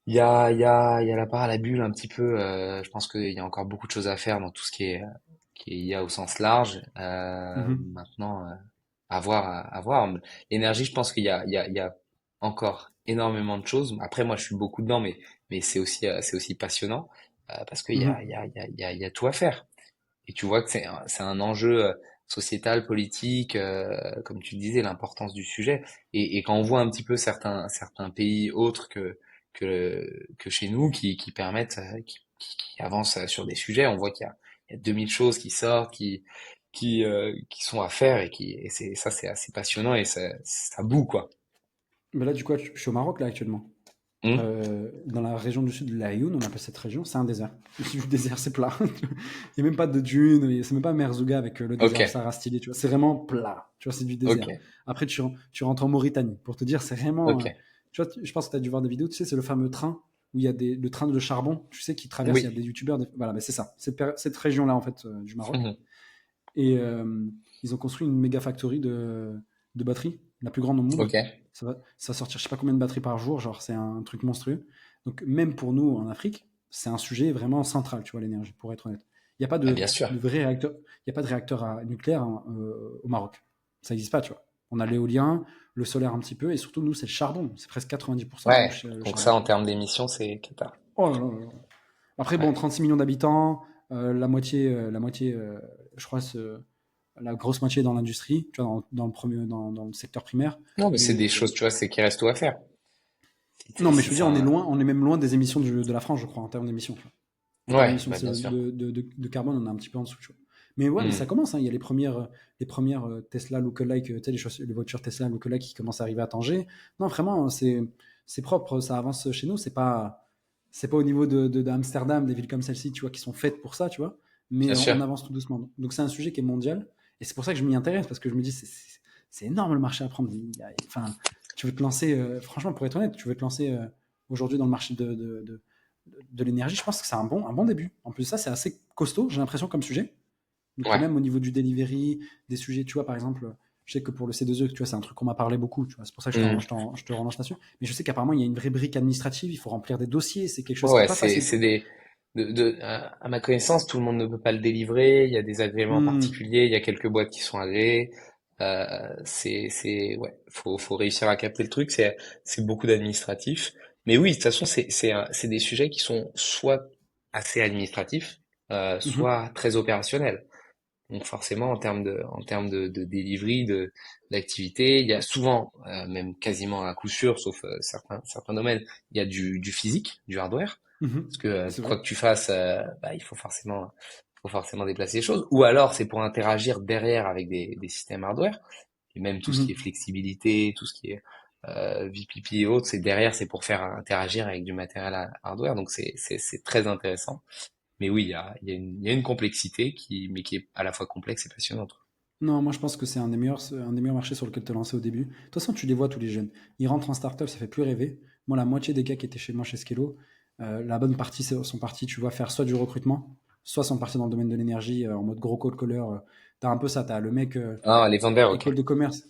il y a la part à la bulle un petit peu. Je pense qu'il y a encore beaucoup de choses à faire dans tout ce qui est IA au sens large. Mhm. Maintenant, à voir. L'énergie, je pense qu'il y a encore énormément de choses. Après, moi, je suis beaucoup dedans, mais c'est aussi passionnant parce qu'il y a, il y Mhm. a, il y a, il y a, il y a tout à faire. Et tu vois que c'est un enjeu sociétal, politique, comme tu le disais, l'importance du sujet. Et quand on voit un petit peu certains pays autres que chez nous qui permettent, qui avancent sur des sujets, on voit qu'il y a 2000 choses qui sortent, qui sont à faire et c'est assez passionnant et ça bout, quoi. Mais là, du coup, je suis au Maroc là actuellement. Hum. Dans la région du sud de l'Aïoun, on appelle cette région, c'est un désert. C'est du désert, c'est plat. Il n'y a même pas de dunes, c'est même pas Merzouga avec le Ok, désert Sahara stylé, tu vois. C'est vraiment plat, tu vois, c'est du ok, désert. Après, tu rentres en Mauritanie. Pour te dire, c'est vraiment. ok. Tu vois, je pense que tu as dû voir des vidéos, tu sais, c'est le fameux train où il y a le train de charbon, tu sais, qui traverse, il y a Oui. des youtubeurs. Voilà, mais c'est ça, cette région-là, en fait, du Maroc. Mhm. Et ils ont construit une méga factory de batteries, la plus grande au monde. Ok. Ça va sortir je sais pas combien de batteries par jour, genre c'est un truc monstrueux. Donc même pour nous en Afrique, c'est un sujet vraiment central, tu vois, l'énergie, pour être honnête. Il n'y a pas Bah, bien sûr. de vrai réacteur, il y a pas de réacteur nucléaire hein, au Maroc. Ça n'existe pas, tu vois. On a l'éolien, le solaire un petit peu, et surtout nous c'est le charbon, c'est presque 90% Ouais. le Donc charbon. ça, en termes d'émissions, c'est cata. Oh là là là là. Après bon, Ouais. 36 millions d'habitants, la moitié, je crois, la grosse moitié dans l'industrie, tu vois, dans le premier, dans le secteur primaire. Non, mais c'est Mais des choses, tu vois, c'est qu'il reste tout à faire. non, mais je Si veux dire, on est ça. loin, on est même loin des émissions de la France, je crois, en termes d'émissions. Tu vois. En termes Ouais, d'émissions bah bien sûr. de carbone, on est un petit peu en dessous. Tu vois. Mais ouais, mais ça Hmm. commence. Hein. Il y a les premières Tesla Lookalike, tu sais, les voitures Tesla Lookalike qui commencent à arriver à Tanger. Non, vraiment, c'est propre, ça avance chez nous. C'est pas au niveau d'Amsterdam, des villes comme celle-ci, tu vois, qui sont faites pour ça, tu vois. Mais Bien sûr. on avance tout doucement. Donc c'est un sujet qui est mondial. Et c'est pour ça que je m'y intéresse, parce que je me dis, c'est énorme le marché à prendre. Enfin, tu veux te lancer, franchement, pour être honnête, tu veux te lancer aujourd'hui dans le marché de l'énergie, je pense que c'est un bon début. En plus de ça, c'est assez costaud, j'ai l'impression, comme sujet. Donc, Ouais. même au niveau du delivery, des sujets, tu vois, par exemple, je sais que pour le C2E, tu vois, c'est un truc qu'on m'a parlé beaucoup, tu vois, c'est pour ça que Hmm. je te relance là-dessus. Mais je sais qu'apparemment, il y a une vraie brique administrative, il faut remplir des dossiers, c'est quelque Ouais, chose qui est ouais, pas c'est facile, tu c'est vois. des à ma connaissance, tout le monde ne peut pas le délivrer. Il y a des agréments Hmm. particuliers. Il y a quelques boîtes qui sont agréées. Ouais, faut réussir à capter le truc. C'est beaucoup d'administratif. Mais oui, de toute façon, c'est des sujets qui sont soit assez administratifs, Mhm. soit très opérationnels. Donc forcément, en termes de delivery, d'activité, il y a souvent, même quasiment à coup sûr, sauf certains domaines, il y a du physique, du hardware. Mhm. Parce que C'est quoi vrai. que tu fasses, bah, il faut forcément déplacer les choses. Ou alors c'est pour interagir derrière avec des systèmes hardware. Et même tout ce qui est Mhm. flexibilité, tout ce qui est VPP et autres, c'est derrière, c'est pour faire interagir avec du matériel hardware. Donc c'est très intéressant. Mais oui, il y a une complexité mais qui est à la fois complexe et passionnante. Non, moi je pense que c'est un des meilleurs marchés sur lequel te lancer au début. De toute façon, tu les vois tous les jeunes. Ils rentrent en startup, ça fait plus rêver. Moi, la moitié des gars qui étaient chez moi chez Skello, la bonne partie sont partis, tu vois, faire soit du recrutement, soit sont partis dans le domaine de l'énergie en mode gros call caller. T'as un peu ça, t'as le mec Ah, les vendeurs, ok. école de commerce.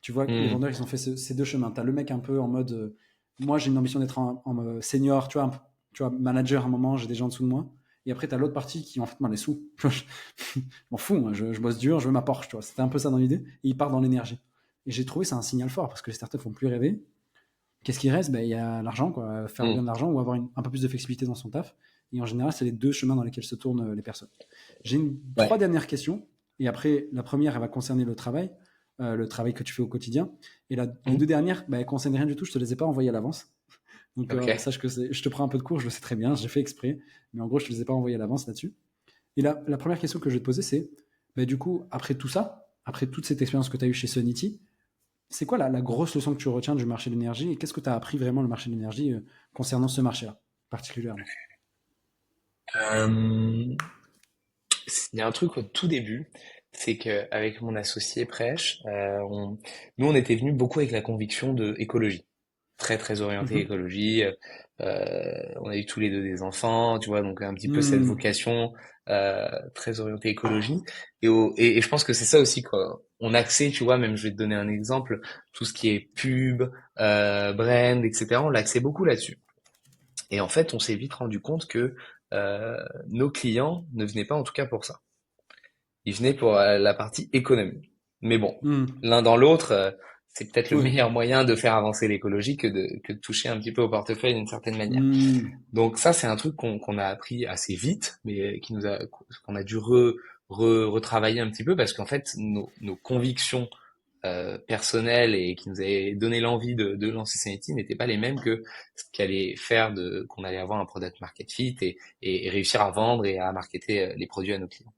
Tu vois, les Hmm. vendeurs, ils ont fait ces deux chemins. T'as le mec un peu en mode, moi j'ai une ambition d'être en senior, tu vois, tu vois, manager à un moment, j'ai des gens en dessous de moi. Et après, t'as l'autre partie qui, en fait, moi, les sous. Je m'en fous, hein, je bosse dur, je veux ma Porsche, tu vois. C'était un peu ça dans l'idée. Et il part dans l'énergie. Et j'ai trouvé ça un signal fort parce que les startups font plus rêver. Qu'est-ce qui reste? Ben, il y a l'argent, quoi. Faire bien Hmm. de l'argent ou avoir un peu plus de flexibilité dans son taf. Et en général, c'est les deux chemins dans lesquels se tournent les personnes. J'ai Ouais. 3 dernières questions. Et après, la première, elle va concerner le travail que tu fais au quotidien. Et les Hmm. 2 dernières, bah, elles ne concernent rien du tout. Je ne te les ai pas envoyées à l'avance. Donc, Ok. sache que je te prends un peu de cours, je le sais très bien, j'ai fait exprès. Mais en gros, je ne te les ai pas envoyées à l'avance là-dessus. Et la première question que je vais te poser, c'est bah, du coup, après tout ça, après toute cette expérience que tu as eue chez Sonity, c'est quoi la grosse leçon que tu retiens du marché de l'énergie et qu'est-ce que tu as appris vraiment le marché de l'énergie concernant ce marché-là, particulièrement? Euh, il y a un truc au tout début, c'est que avec mon associé Prêche, nous on était venus beaucoup avec la conviction de écologie, très très orienté Mhm. écologie. On a eu tous les deux des enfants, tu vois, donc un petit peu cette Hmm. vocation très orientée écologie. Et je pense que c'est ça aussi quoi. On axait, tu vois, même je vais te donner un exemple, tout ce qui est pub, brand, etc. On l'axait beaucoup là-dessus. Et en fait, on s'est vite rendu compte que euh, nos clients ne venaient pas en tout cas pour ça. Ils venaient pour la partie économie. Mais bon, Hmm. l'un dans l'autre, c'est peut-être le Oui. meilleur moyen de faire avancer l'écologie que de toucher un petit peu au portefeuille d'une certaine manière. Hmm. Donc ça, c'est un truc qu'on a appris assez vite, mais qu'on a dû retravailler un petit peu parce qu'en fait, nos convictions personnelles et qui nous avaient donné l'envie de lancer Sanity n'étaient pas les mêmes que ce qu'allait faire qu'on allait avoir un product market fit et réussir à vendre et à marketer les produits à nos clients.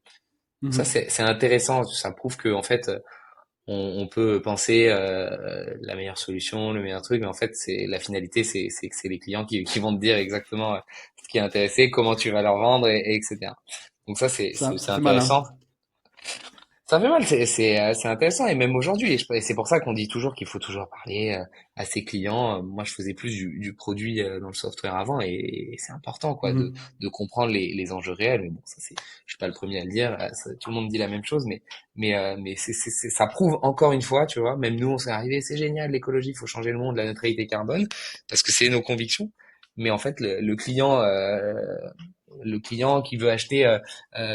Ça, Mhm. c'est intéressant. Ça prouve que en fait, on peut penser la meilleure solution, le meilleur truc, mais en fait, c'est la finalité, c'est que c'est les clients qui vont te dire exactement ce qui est intéressé, comment tu vas leur vendre, et etc. Donc ça, c'est Ça aussi fait mal, hein. intéressant. Ça fait mal, c'est intéressant et même aujourd'hui, et c'est pour ça qu'on dit toujours qu'il faut toujours parler à ses clients. Moi, je faisais plus du produit dans le software avant et c'est important quoi Mhm. de comprendre les enjeux réels. Mais bon, ça c'est, je suis pas le premier à le dire. Tout le monde dit la même chose, mais ça prouve encore une fois, tu vois. Même nous, on s'est arrivé, c'est génial, l'écologie, il faut changer le monde, la neutralité carbone, parce que c'est nos convictions. Mais en fait, le client qui veut acheter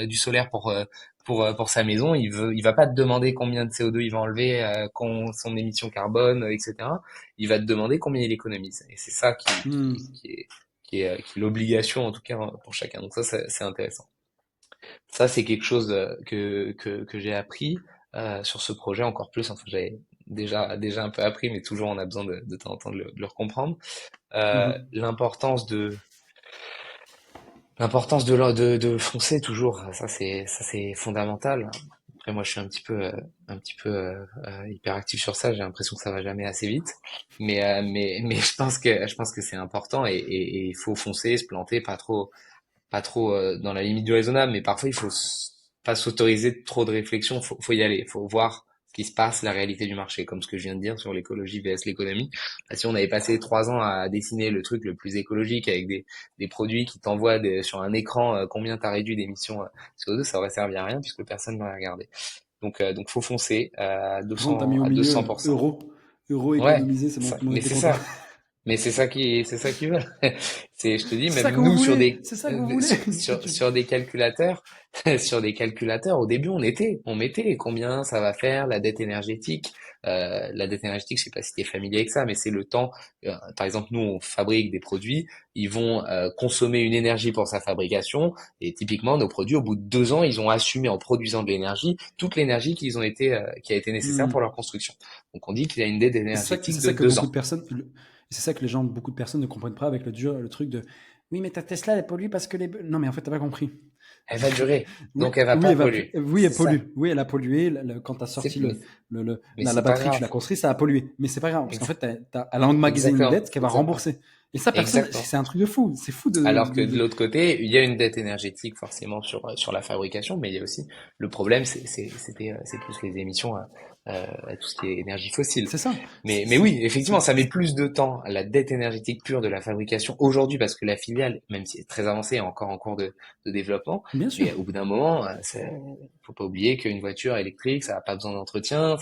du solaire pour sa maison, il va pas te demander combien de CO2 il va enlever, son émission carbone, etc. Il va te demander combien il économise. Et c'est ça Hmm. qui est l'obligation en tout cas pour chacun. Donc ça, c'est intéressant. Ça, c'est quelque chose que j'ai appris sur ce projet encore plus. Enfin, j'avais déjà un peu appris, mais toujours on a besoin de temps en temps de le recomprendre. Mhm. L'importance de foncer toujours, ça c'est fondamental. Après moi je suis un petit peu hyperactif sur ça, j'ai l'impression que ça va jamais assez vite, mais je pense que c'est important et il faut foncer, se planter, pas trop dans la limite du raisonnable, mais parfois il faut pas s'autoriser trop de réflexion, faut y aller, faut voir ce qui se passe, la réalité du marché, comme ce que je viens de dire sur l'écologie vs l'économie. Bah, si on avait passé 3 ans à dessiner le truc le plus écologique avec des produits qui t'envoient sur un écran combien t'as réduit d'émissions CO2, ça aurait servi à rien puisque personne n'aurait regardé. Donc faut foncer à Par contre, t'as mis 200 au à milieu 200%. euro Ouais, économisé, c'est bon, tout le monde mais était c'est content. ça. Mais c'est ça qui veut. Je te dis, C'est ça même que vous nous sur voulez, des, c'est ça que vous voulez. sur des calculateurs, sur des calculateurs, au début on mettait combien ça va faire la dette énergétique. La dette énergétique, je sais pas si tu es familier avec ça, mais c'est le temps. Par exemple, nous on fabrique des produits, ils vont consommer une énergie pour sa fabrication, et typiquement nos produits, au bout de 2 ans, ils ont assumé en produisant de l'énergie toute l'énergie qui a été nécessaire pour Hmm. leur construction. Donc on dit qu'il y a une dette Et énergétique c'est de ça que 2 ans. c'est ça que beaucoup de personnes ne comprennent pas avec le truc de oui, mais ta Tesla, elle pollue parce que non, mais en fait, t'as pas compris. Elle va durer, Oui, donc elle va oui, pas polluer. oui, elle C'est ça. pollue. Oui, elle a pollué. Quand tu as C'est, sorti mais, mais la c'est pas batterie, tu l'as grave. construit, ça a pollué. Mais c'est pas grave, parce qu'en Ex- fait, elle a emmagasiné une exactement, dette qu'elle va exactement, rembourser. Et ça, personne, exactement. c'est un truc de fou. C'est fou Alors que de l'autre côté, il y a une dette énergétique forcément sur la fabrication, mais il y a aussi le problème, c'est plus les émissions à tout ce qui est énergie fossile. C'est ça. Mais oui, effectivement, ça met plus de temps la dette énergétique pure de la fabrication aujourd'hui parce que la filiale, même si elle est très avancée, est encore en cours de développement. Bien sûr. Mais au bout d'un moment, faut pas oublier qu'une voiture électrique, ça a pas besoin d'entretien,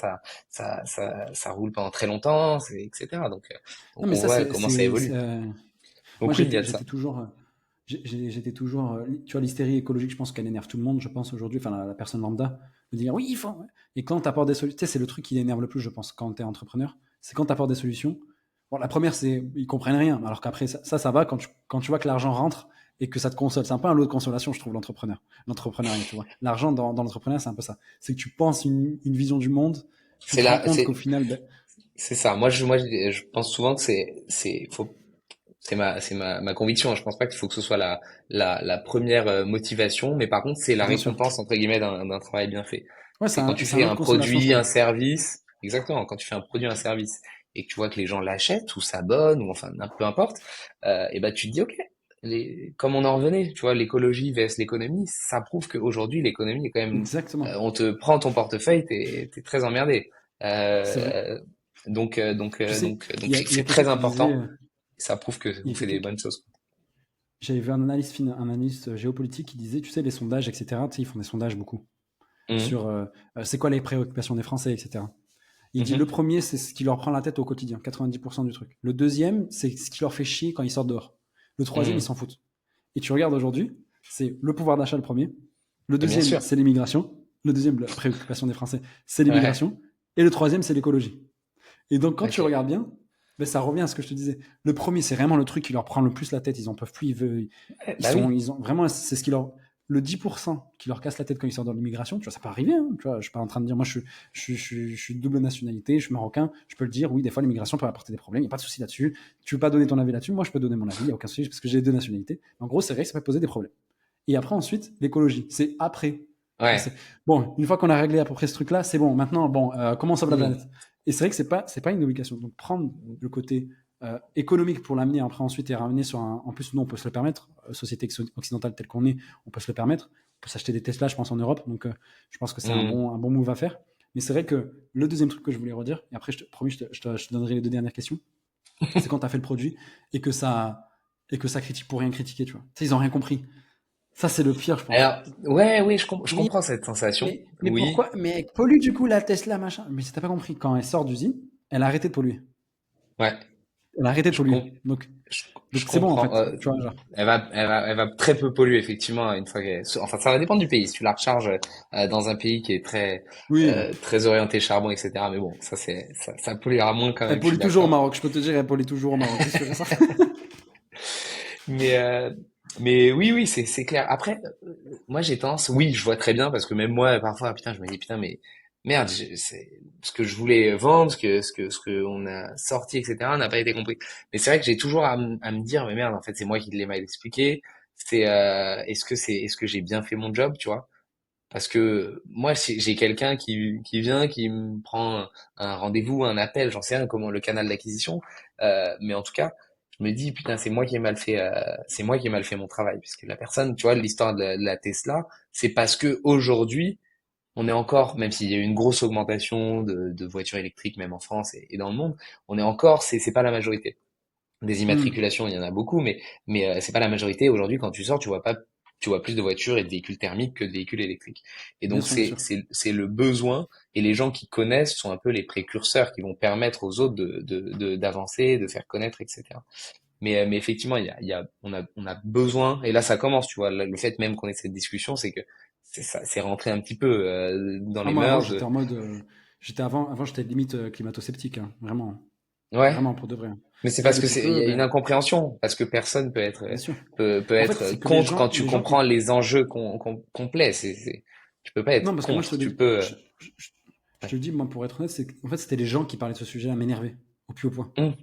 ça roule pendant très longtemps, etc. Non, Donc mais on ça, voit comment ça évolue. moi, Donc oui, il y a de ça. j'étais toujours, j'étais toujours, tu vois, l'hystérie écologique, je pense qu'elle énerve tout le monde, je pense aujourd'hui, enfin, la personne lambda, de dire oui, il faut. Et quand tu apportes des solutions, tu sais, c'est le truc qui énerve le plus, je pense, quand tu es entrepreneur, c'est quand tu apportes des solutions. Bon, la première, c'est ils comprennent rien, alors qu'après, ça va quand tu vois que l'argent rentre et que ça te console. C'est un peu un lot de consolation, je trouve, l'entrepreneuriat, tu vois. L'argent dans l'entrepreneuriat, c'est un peu ça. C'est que tu penses une vision du monde, tu C'est te rends là, compte qu'au final, ben, c'est ça. Je pense souvent que ma conviction, hein. Je pense pas qu'il faut que ce soit la première motivation, mais par contre, c'est la bien sûr. récompense, entre guillemets, d'un travail bien fait. Ouais, C'est quand tu c'est un fais lot de un consolation, je produit, un trouve. service, exactement, quand tu fais un produit, un service, et que tu vois que les gens l'achètent ou s'abonnent, ou enfin, peu importe, et ben, tu te dis, OK, comme on en revenait, tu vois, l'écologie vs l'économie, ça prouve qu'aujourd'hui, l'économie est quand même, Exactement. on te prend ton portefeuille, t'es très emmerdé. C'est vrai. Euh, Tu sais, il y a c'est quelqu'un très qui disait, important. Ça prouve que il y vous a faites des quelqu'un bonnes choses. j'avais vu un analyste géopolitique qui disait, tu sais, les sondages, etc., tu sais, ils font des sondages beaucoup Mhm, sur c'est quoi les préoccupations des Français, etc. Il dit le mhm, premier, c'est ce qui leur prend la tête au quotidien, 90% du truc. Le deuxième, c'est ce qui leur fait chier quand ils sortent dehors. Le troisième, ils mhm. s'en foutent. Et tu regardes aujourd'hui, c'est le pouvoir d'achat le premier. Le Bien deuxième, sûr. c'est l'immigration. Le deuxième, la préoccupation des Français, c'est Ouais. l'immigration. Et le troisième, c'est l'écologie. Et donc, quand tu Ok. regardes bien, ben, ça revient à ce que je te disais. Le premier, c'est vraiment le truc qui leur prend le plus la tête. Ils en peuvent plus. Bah oui. Ils ont vraiment, c'est ce qui leur, le 10% qui leur casse la tête quand ils sortent dans l'immigration. Tu vois, ça peut arriver. Hein, tu vois, je suis pas en train de dire, moi, je suis de double nationalité, je suis marocain. Je peux le dire. Oui, des fois, l'immigration peut apporter des problèmes. Il n'y a pas de souci là-dessus. Tu veux pas donner ton avis là-dessus. Moi, je peux donner mon avis. Il n'y a aucun souci parce que j'ai deux nationalités. En gros, c'est vrai que ça peut poser des problèmes. Et après, ensuite, l'écologie. C'est après. Tu vois, Ouais. c'est bon. Une fois qu'on a réglé à peu près ce truc-là, c'est bon. Maintenant, bon, comment on sauve la Mhm, planète? Et c'est vrai que c'est pas une obligation. Donc, prendre le côté économique pour l'amener après ensuite et ramener sur un. En plus, nous, on peut se le permettre. Société occidentale telle qu'on est, on peut se le permettre. On peut s'acheter des Tesla, je pense, en Europe. Donc, je pense que c'est mhm. un bon move à faire. Mais c'est vrai que le deuxième truc que je voulais redire, et après, promis, je te donnerai les deux dernières questions, c'est quand tu as fait le produit et que ça critique pour rien critiquer, tu vois. Tu sais, ils ont rien compris. Ça, c'est le pire, je pense. Alors, ouais, oui, je Oui, comprends cette sensation. mais Oui. pourquoi? Mais elle pollue du coup la Tesla, machin. Mais si t'as pas compris, quand elle sort d'usine, elle a arrêté de polluer. Ouais. Elle a arrêté de Je, polluer. com- je Donc c'est bon en comprends. fait. Tu vois, genre. Elle va très peu polluer effectivement une fois qu'elle. Enfin, ça va dépendre du pays. Si tu la recharges dans un pays qui est Oui. très orienté charbon, etc. Mais bon, ça polluera moins quand Elle même. Je suis pollue toujours au d'accord. Maroc. Je peux te dire, elle pollue toujours au Maroc. C'est sûr et certain. Mais euh, mais oui, oui, c'est clair. Après, moi j'ai tendance, oui, je vois très bien parce que même moi parfois, putain, je me dis putain, mais merde, c'est ce que je voulais vendre, ce que on a sorti, etc. n'a pas été compris. Mais c'est vrai que j'ai toujours à me dire, mais merde, en fait, c'est moi qui l'ai mal expliqué. Est-ce que j'ai bien fait mon job, tu vois? Parce que moi, si j'ai quelqu'un qui vient, qui me prend un rendez-vous, un appel, j'en sais rien comment le canal d'acquisition, mais en tout cas, je me dis putain, c'est moi qui ai mal fait mon travail, puisque la personne, tu vois, l'histoire de la Tesla, c'est parce que aujourd'hui, on est encore, même s'il y a eu une grosse augmentation de voitures électriques, même en France et dans le monde, on est encore, c'est pas la majorité. Des Hmm. immatriculations, il y en a beaucoup, mais c'est pas la majorité. Aujourd'hui, quand tu sors, tu vois plus de voitures et de véhicules thermiques que de véhicules électriques. Et Bien donc sûr, bien sûr. c'est le besoin et les gens qui connaissent sont un peu les précurseurs qui vont permettre aux autres d'avancer, de faire connaître, etc. Mais effectivement, on a besoin et là ça commence, tu vois, le fait même qu'on ait cette discussion, c'est que c'est rentré un petit peu dans Ah, les moi avant, mœurs. j'étais en mode, avant j'étais limite climato-sceptique, hein. Vraiment, Ouais. vraiment pour de vrai, hein. Mais c'est Tu vois, parce que depuis il y peu, a une ben, incompréhension, parce que personne bien sûr. peut En fait, être c'est que contre quand tu les gens comprends qui, les enjeux complets. Tu peux pas non, être parce que moi contre. Tu peux. je te Ouais. le dis, moi pour être honnête, c'est qu'en fait c'était les gens qui parlaient de ce sujet à m'énerver au plus haut point. Hum.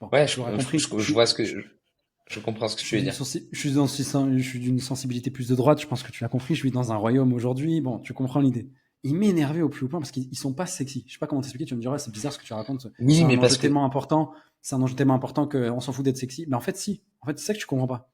Bon, Ouais, tu l'auras compris. je vois ce que je comprends ce que tu veux dire. Je suis d'une sensibilité plus de droite, je pense que tu l'as compris, je suis dans un royaume aujourd'hui, bon, tu comprends l'idée. Il m'énervait au plus haut point parce qu'ils sont pas sexy. Je sais pas comment t'expliquer, tu vas me dire, ouais, c'est bizarre ce que tu racontes, Oui, mais c'est un enjeu tellement important qu'on s'en fout d'être sexy. Mais en fait, si. En fait, c'est ça que tu comprends pas.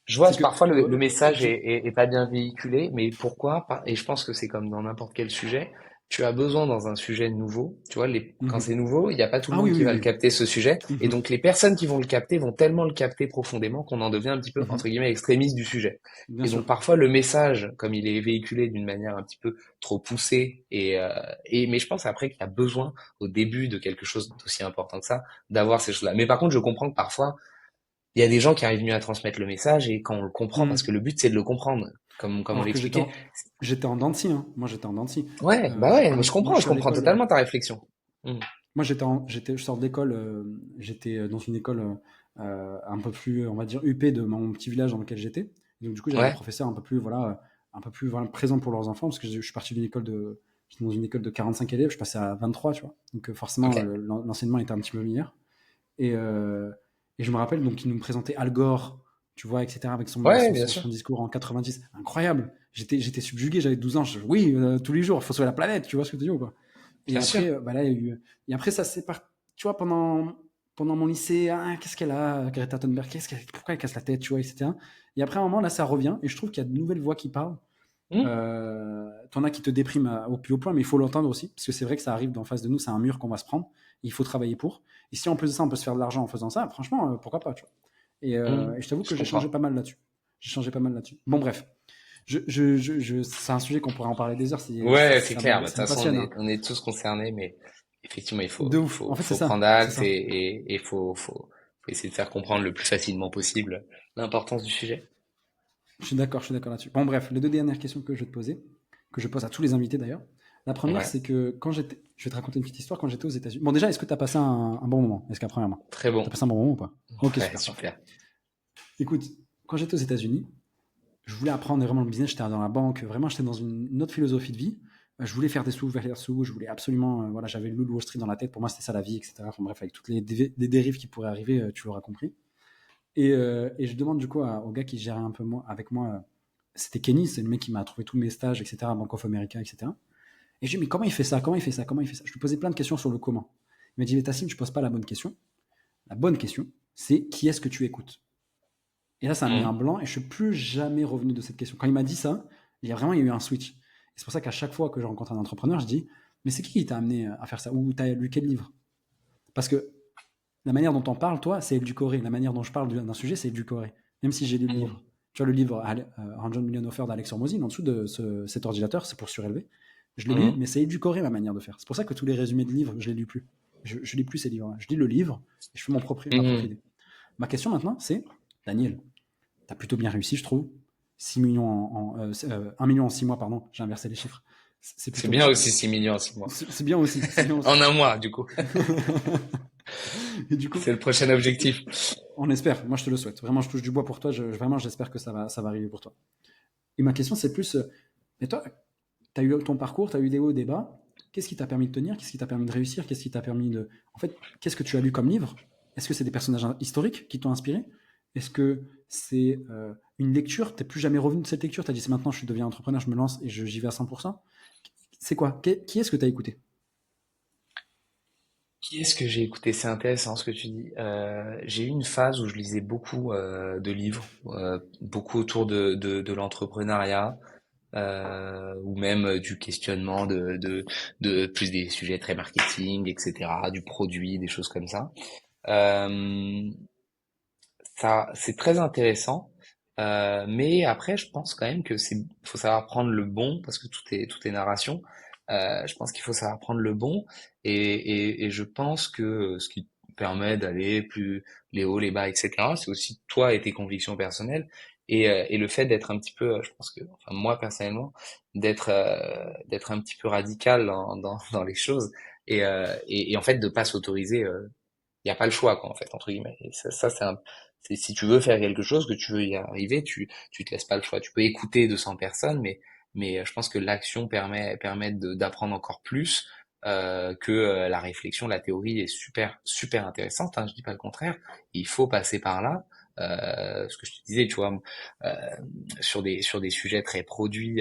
je vois C'est que que, parfois le message je... est pas bien véhiculé, mais pourquoi? Et je pense que c'est comme dans n'importe quel sujet. Tu as besoin dans un sujet nouveau, tu vois, quand Mhm. c'est nouveau, il n'y a pas tout le Ah monde oui, qui oui, va le oui. capter ce sujet, et Mhm. donc les personnes qui vont le capter vont tellement le capter profondément qu'on en devient un petit peu, entre Mhm. guillemets, extrémiste du sujet. Bien Et donc sûr. parfois le message, comme il est véhiculé d'une manière un petit peu trop poussée, mais je pense après qu'il y a besoin, au début de quelque chose d'aussi important que ça, d'avoir ces choses-là. Mais par contre, je comprends que parfois, il y a des gens qui arrivent mieux à transmettre le message et quand on le comprend, parce que Mhm. le but c'est de le comprendre, comme on Alors que l'expliquait. j'étais en dents de scie, hein. Moi, j'étais en dents de scie. Ouais, bah ouais, mais Moi, je je suis à comprends l'école. totalement ta réflexion. Hmm. Moi, je sors d'école, j'étais dans une école un peu plus, on va dire, huppés de mon petit village dans lequel j'étais. Et donc, du coup, j'avais des Ouais, professeurs un peu plus voilà, présents pour leurs enfants, parce que je suis parti d'une école de, j'étais dans une école de 45 élèves, je passais à 23, tu vois. Donc, forcément, ok. l'enseignement était un petit peu meilleur. Et, euh, et je me rappelle, donc, il nous présentait Al Gore, tu vois, etc., avec Ouais, bien sûr. son discours en 90. Incroyable. J'étais subjugué, j'avais 12 ans. Oui, tous les jours, il faut sauver la planète, tu vois ce que je veux dire ou pas? Et Bien sûr. après, bah là, il y a eu. Et après, ça c'est par. Tu vois, pendant mon lycée, ah, qu'est-ce qu'elle a, Greta Thunberg, pourquoi elle casse la tête, tu vois, etc. Et après, à un moment, là, ça revient, et je trouve qu'il y a de nouvelles voix qui parlent. Hmm. T'en as qui te dépriment au plus haut point, mais il faut l'entendre aussi, parce que c'est vrai que ça arrive d'en face de nous, c'est un mur qu'on va se prendre, et il faut travailler pour. Et si en plus de ça, on peut se faire de l'argent en faisant ça, franchement, pourquoi pas, tu vois. Hmm. Et je t'avoue Je que j'ai changé comprends. pas mal là-dessus. J'ai changé pas mal là-dessus. Bon, bref. C'est un sujet qu'on pourrait en parler des heures, Ouais, c'est clair. Bah, de toute ça me façon, passionne, hein. on est tous concernés, mais effectivement, De ouf. En fait, c'est faut ça. prendre C'est acte ça. et faut essayer de faire comprendre le plus facilement possible l'importance du sujet. Je suis d'accord là-dessus. Bon, bref, les deux dernières questions que je vais te poser, que je pose à tous les invités d'ailleurs. La première, Ouais, c'est que je vais te raconter une petite histoire quand j'étais aux États-Unis. Bon, déjà, est-ce que tu as passé un bon moment? Est-ce qu'à premièrement, très tu as bon. passé un bon moment ou pas? Ok, Ouais, super, parfait. super. Écoute, quand j'étais aux États-Unis, je voulais apprendre vraiment le business. J'étais dans la banque, vraiment, j'étais dans une autre philosophie de vie. Je voulais faire des sous, faire des sous. Je voulais absolument, voilà, j'avais le loup de Wall Street dans la tête. Pour moi, c'était ça la vie, etc. Enfin bref, avec toutes les dérives qui pourraient arriver, tu l'auras compris. Et je demande du coup au gars qui gérait un peu avec moi, c'était Kenny, c'est le mec qui m'a trouvé tous mes stages, etc., Bank of America, etc. Et je lui dis, mais comment il fait ça? Comment il fait ça? Comment il fait ça? Je lui posais plein de questions sur le comment. Il m'a dit, mais Tassim, tu poses pas la bonne question. La bonne question, c'est qui est-ce que tu écoutes? Et là, ça m'a mis un Hmm. blanc et je suis plus jamais revenu de cette question. Quand il m'a dit ça, il y a eu un switch. Et c'est pour ça qu'à chaque fois que je rencontre un entrepreneur, je dis, mais c'est qui t'a amené à faire ça? Ou t'as lu quel livre? Parce que la manière dont on parle, toi, c'est édulcoré. La manière dont je parle d'un sujet, c'est édulcoré. Même si j'ai lu le livre. Hmm. Tu vois, le livre 100 Million Offers d'Alex Hormozy, en dessous de cet ordinateur, c'est pour surélever. Je l'ai lu, Hmm. mais c'est édulcoré ma manière de faire. C'est pour ça que tous les résumés de livres, je les lis plus. Je lis plus ces livres-là. Je lis le livre et je fais ma propre Hmm. idée. Ma question maintenant, c'est, Daniel, t'as plutôt bien réussi, je trouve. 6 millions 1 million en 6 mois, pardon, j'ai inversé les chiffres. C'est C'est plutôt bien bien. aussi 6 millions en 6 mois. C'est bien aussi, c'est bien aussi. En un mois, du coup. Et du coup, C'est le prochain objectif. on espère. Moi, je te le souhaite. Vraiment, je touche du bois pour toi. Vraiment, j'espère que ça va arriver pour toi. Et ma question, c'est plus, mais toi, tu as eu ton parcours, tu as eu des hauts, des bas. Qu'est-ce qui t'a permis de tenir? Qu'est-ce qui t'a permis de réussir? Qu'est-ce qui t'a permis de... En fait, qu'est-ce que tu as lu comme livre? Est-ce que c'est des personnages historiques qui t'ont inspiré? Est-ce que c'est une lecture? T'es plus jamais revenu de cette lecture? T'as dit, c'est maintenant, je deviens entrepreneur, je me lance et j'y vais à 100%. C'est quoi? Qui est-ce que tu as écouté? Qui est-ce que j'ai écouté? C'est intéressant ce que tu dis. J'ai eu une phase où je lisais beaucoup de livres, beaucoup autour de l'entrepreneuriat, ou même du questionnement de plus des sujets très marketing, etc., du produit, des choses comme ça. Euh, Ça, c'est très intéressant. Mais après, je pense quand même que faut savoir prendre le bon parce que tout est narration. Je pense qu'il faut savoir prendre le bon et je pense que ce qui te permet d'aller plus les hauts, les bas, etc. C'est aussi toi et tes convictions personnelles et le fait d'être un petit peu, je pense que, enfin moi personnellement, d'être un petit peu radical dans les choses et en fait de pas s'autoriser. Il n'y a pas le choix, quoi, en fait, entre guillemets. Et ça si tu veux faire quelque chose, que tu veux y arriver, tu te laisses pas le choix. Tu peux écouter 200 personnes, mais je pense que l'action permet d'apprendre encore plus, que la réflexion, la théorie est super intéressante, hein, je dis pas le contraire. Il faut passer par là. Ce que je te disais, tu vois, euh, sur des sujets très produits,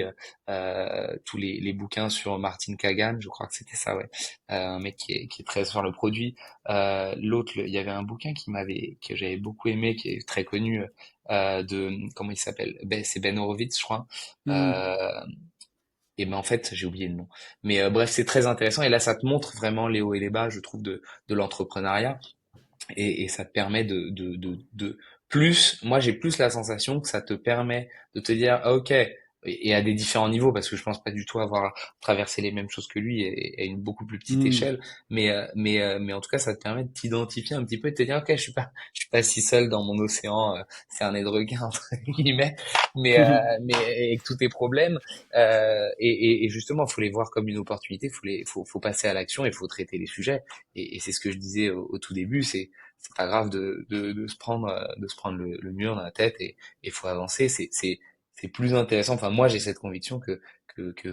tous les bouquins sur Martin Kagan, je crois que c'était ça, ouais, un mec qui est très sur le produit. L'autre, il y avait un bouquin que j'avais beaucoup aimé, qui est très connu, comment il s'appelle? C'est Ben Horowitz, je crois. Hmm. Euh, et ben en fait, j'ai oublié le nom. Mais bref, c'est très intéressant. Et là, ça te montre vraiment les hauts et les bas, je trouve, de l'entrepreneuriat. Et ça te permet de plus. Moi, j'ai plus la sensation que ça te permet de te dire, ah, ok, et à des différents niveaux, parce que je pense pas du tout avoir traversé les mêmes choses que lui et à une beaucoup plus petite Hmm. échelle. Mais en tout cas, ça te permet de t'identifier un petit peu et de te dire, ok, je suis pas si seul dans mon océan, c'est un nez de requin, entre guillemets, mais avec tous tes problèmes. Et justement, faut les voir comme une opportunité, faut passer à l'action et faut traiter les sujets. Et c'est ce que je disais au tout début, c'est pas grave de se prendre le mur dans la tête et faut avancer. C'est plus intéressant. Enfin, moi, j'ai cette conviction que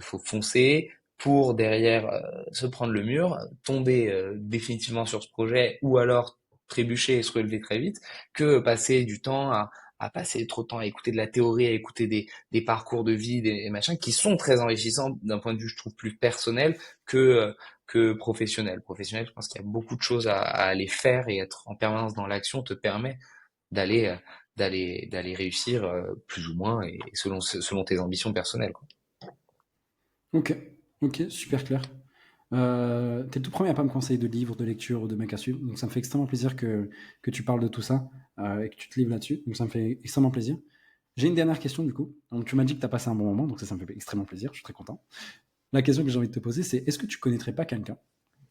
faut foncer pour derrière se prendre le mur, tomber définitivement sur ce projet ou alors trébucher et se relever très vite, que passer du temps à passer trop de temps à écouter de la théorie, à écouter des parcours de vie, des machins qui sont très enrichissants d'un point de vue, je trouve, plus personnel que professionnel. Professionnel, je pense qu'il y a beaucoup de choses à aller faire et être en permanence dans l'action te permet d'aller d'aller réussir plus ou moins et selon tes ambitions personnelles, quoi. Ok, ok, super clair. T'es le tout premier à pas me conseiller de livres, de lecture ou de mecs à suivre, donc ça me fait extrêmement plaisir que tu parles de tout ça et que tu te livres là-dessus, donc ça me fait extrêmement plaisir. J'ai une dernière question du coup. Donc tu m'as dit que tu as passé un bon moment, donc ça me fait extrêmement plaisir, je suis très content. La question que j'ai envie de te poser, c'est est-ce que tu connaîtrais pas quelqu'un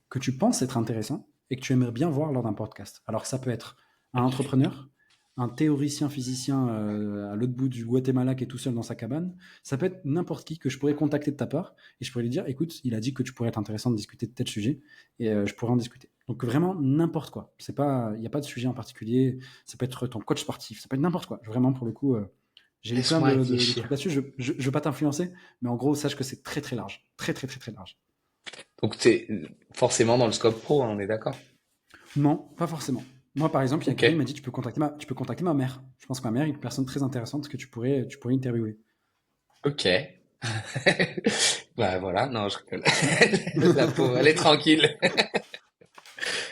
que tu penses être intéressant et que tu aimerais bien voir lors d'un podcast? Alors ça peut être un entrepreneur, un théoricien physicien à l'autre bout du Guatemala qui est tout seul dans sa cabane. Ça peut être n'importe qui que je pourrais contacter de ta part et je pourrais lui dire, écoute, il a dit que tu pourrais être intéressant de discuter de tel sujet et je pourrais en discuter. Donc vraiment n'importe quoi. C'est pas, il n'y a pas de sujet en particulier. Ça peut être ton coach sportif, ça peut être n'importe quoi. Vraiment pour le coup, j'ai lu plein Laisse-moi de réfléchir. trucs là-dessus. Je veux pas t'influencer, mais en gros sache que c'est très très large, très très très très large. Donc c'est forcément dans le scope pro, hein, on est d'accord. Non, pas forcément. Moi, par exemple, il y a Ok, quelqu'un qui m'a dit tu peux contacter ma mère. Je pense que ma mère est une personne très intéressante que tu pourrais interviewer. ok. Bah voilà, non, je rigole. La pauvre, elle est tranquille. Elle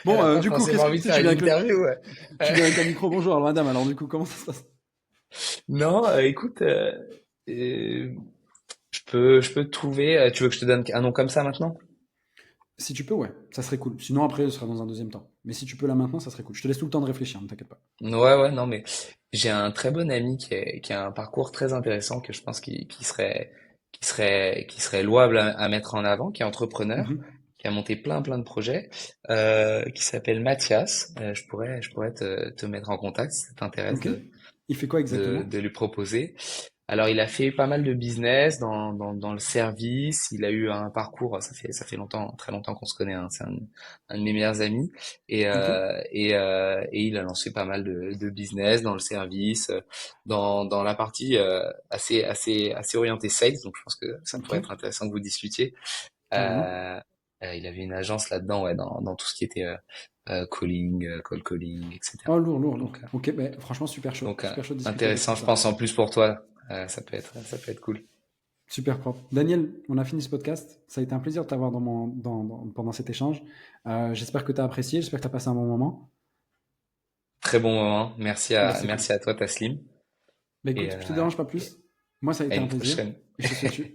Bon, a pas du coup, forcément envie de tu faire une viens avec interview. Ouais. tu viens avec un micro. Bonjour, alors madame. Alors du coup, comment ça se passe? Non, écoute, euh, je peux te trouver. Tu veux que je te donne un nom comme ça maintenant? Si tu peux, ouais, ça serait cool. Sinon, après, ce sera dans un deuxième temps. Mais si tu peux là maintenant, ça serait cool. Je te laisse tout le temps de réfléchir, ne t'inquiète pas. Ouais, ouais, non, mais j'ai un très bon ami qui a un parcours très intéressant que je pense qui serait louable à mettre en avant, qui est entrepreneur, Mhm. qui a monté plein de projets, qui s'appelle Mathias. Je pourrais te mettre en contact si ça t'intéresse Ok. Il fait quoi exactement? de lui proposer. Alors, il a fait pas mal de business dans le service. Il a eu un parcours, ça fait longtemps, très longtemps qu'on se connaît, hein. C'est un de mes meilleurs amis. Ok. Et il a lancé pas mal de business dans le service, dans la partie assez orientée sales. Donc, je pense que ça Ok. pourrait être intéressant que vous discutiez. Carrément. Il avait une agence là-dedans, ouais, dans tout ce qui était calling, call calling, etc. Oh, lourd, lourd, lourd. Donc, Ok, bah, franchement, super chaud. donc Super chaud de discuter avec intéressant, tout je ça. pense en plus pour toi. Ça peut être cool. Super propre. Daniel, on a fini ce podcast. Ça a été un plaisir de t'avoir pendant cet échange. J'espère que tu as apprécié, j'espère que tu as passé un bon moment. Très bon moment. Merci Bah, à, c'est cool. merci à toi, Taslim. Bah, Et, écoute, je te dérange pas et plus. Moi, ça a à été un une plaisir. prochaine. Et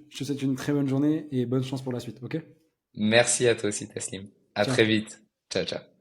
je te souhaite une très bonne journée et bonne chance pour la suite. Ok? Merci à toi aussi, Taslim. À Ciao. très vite. Ciao, ciao.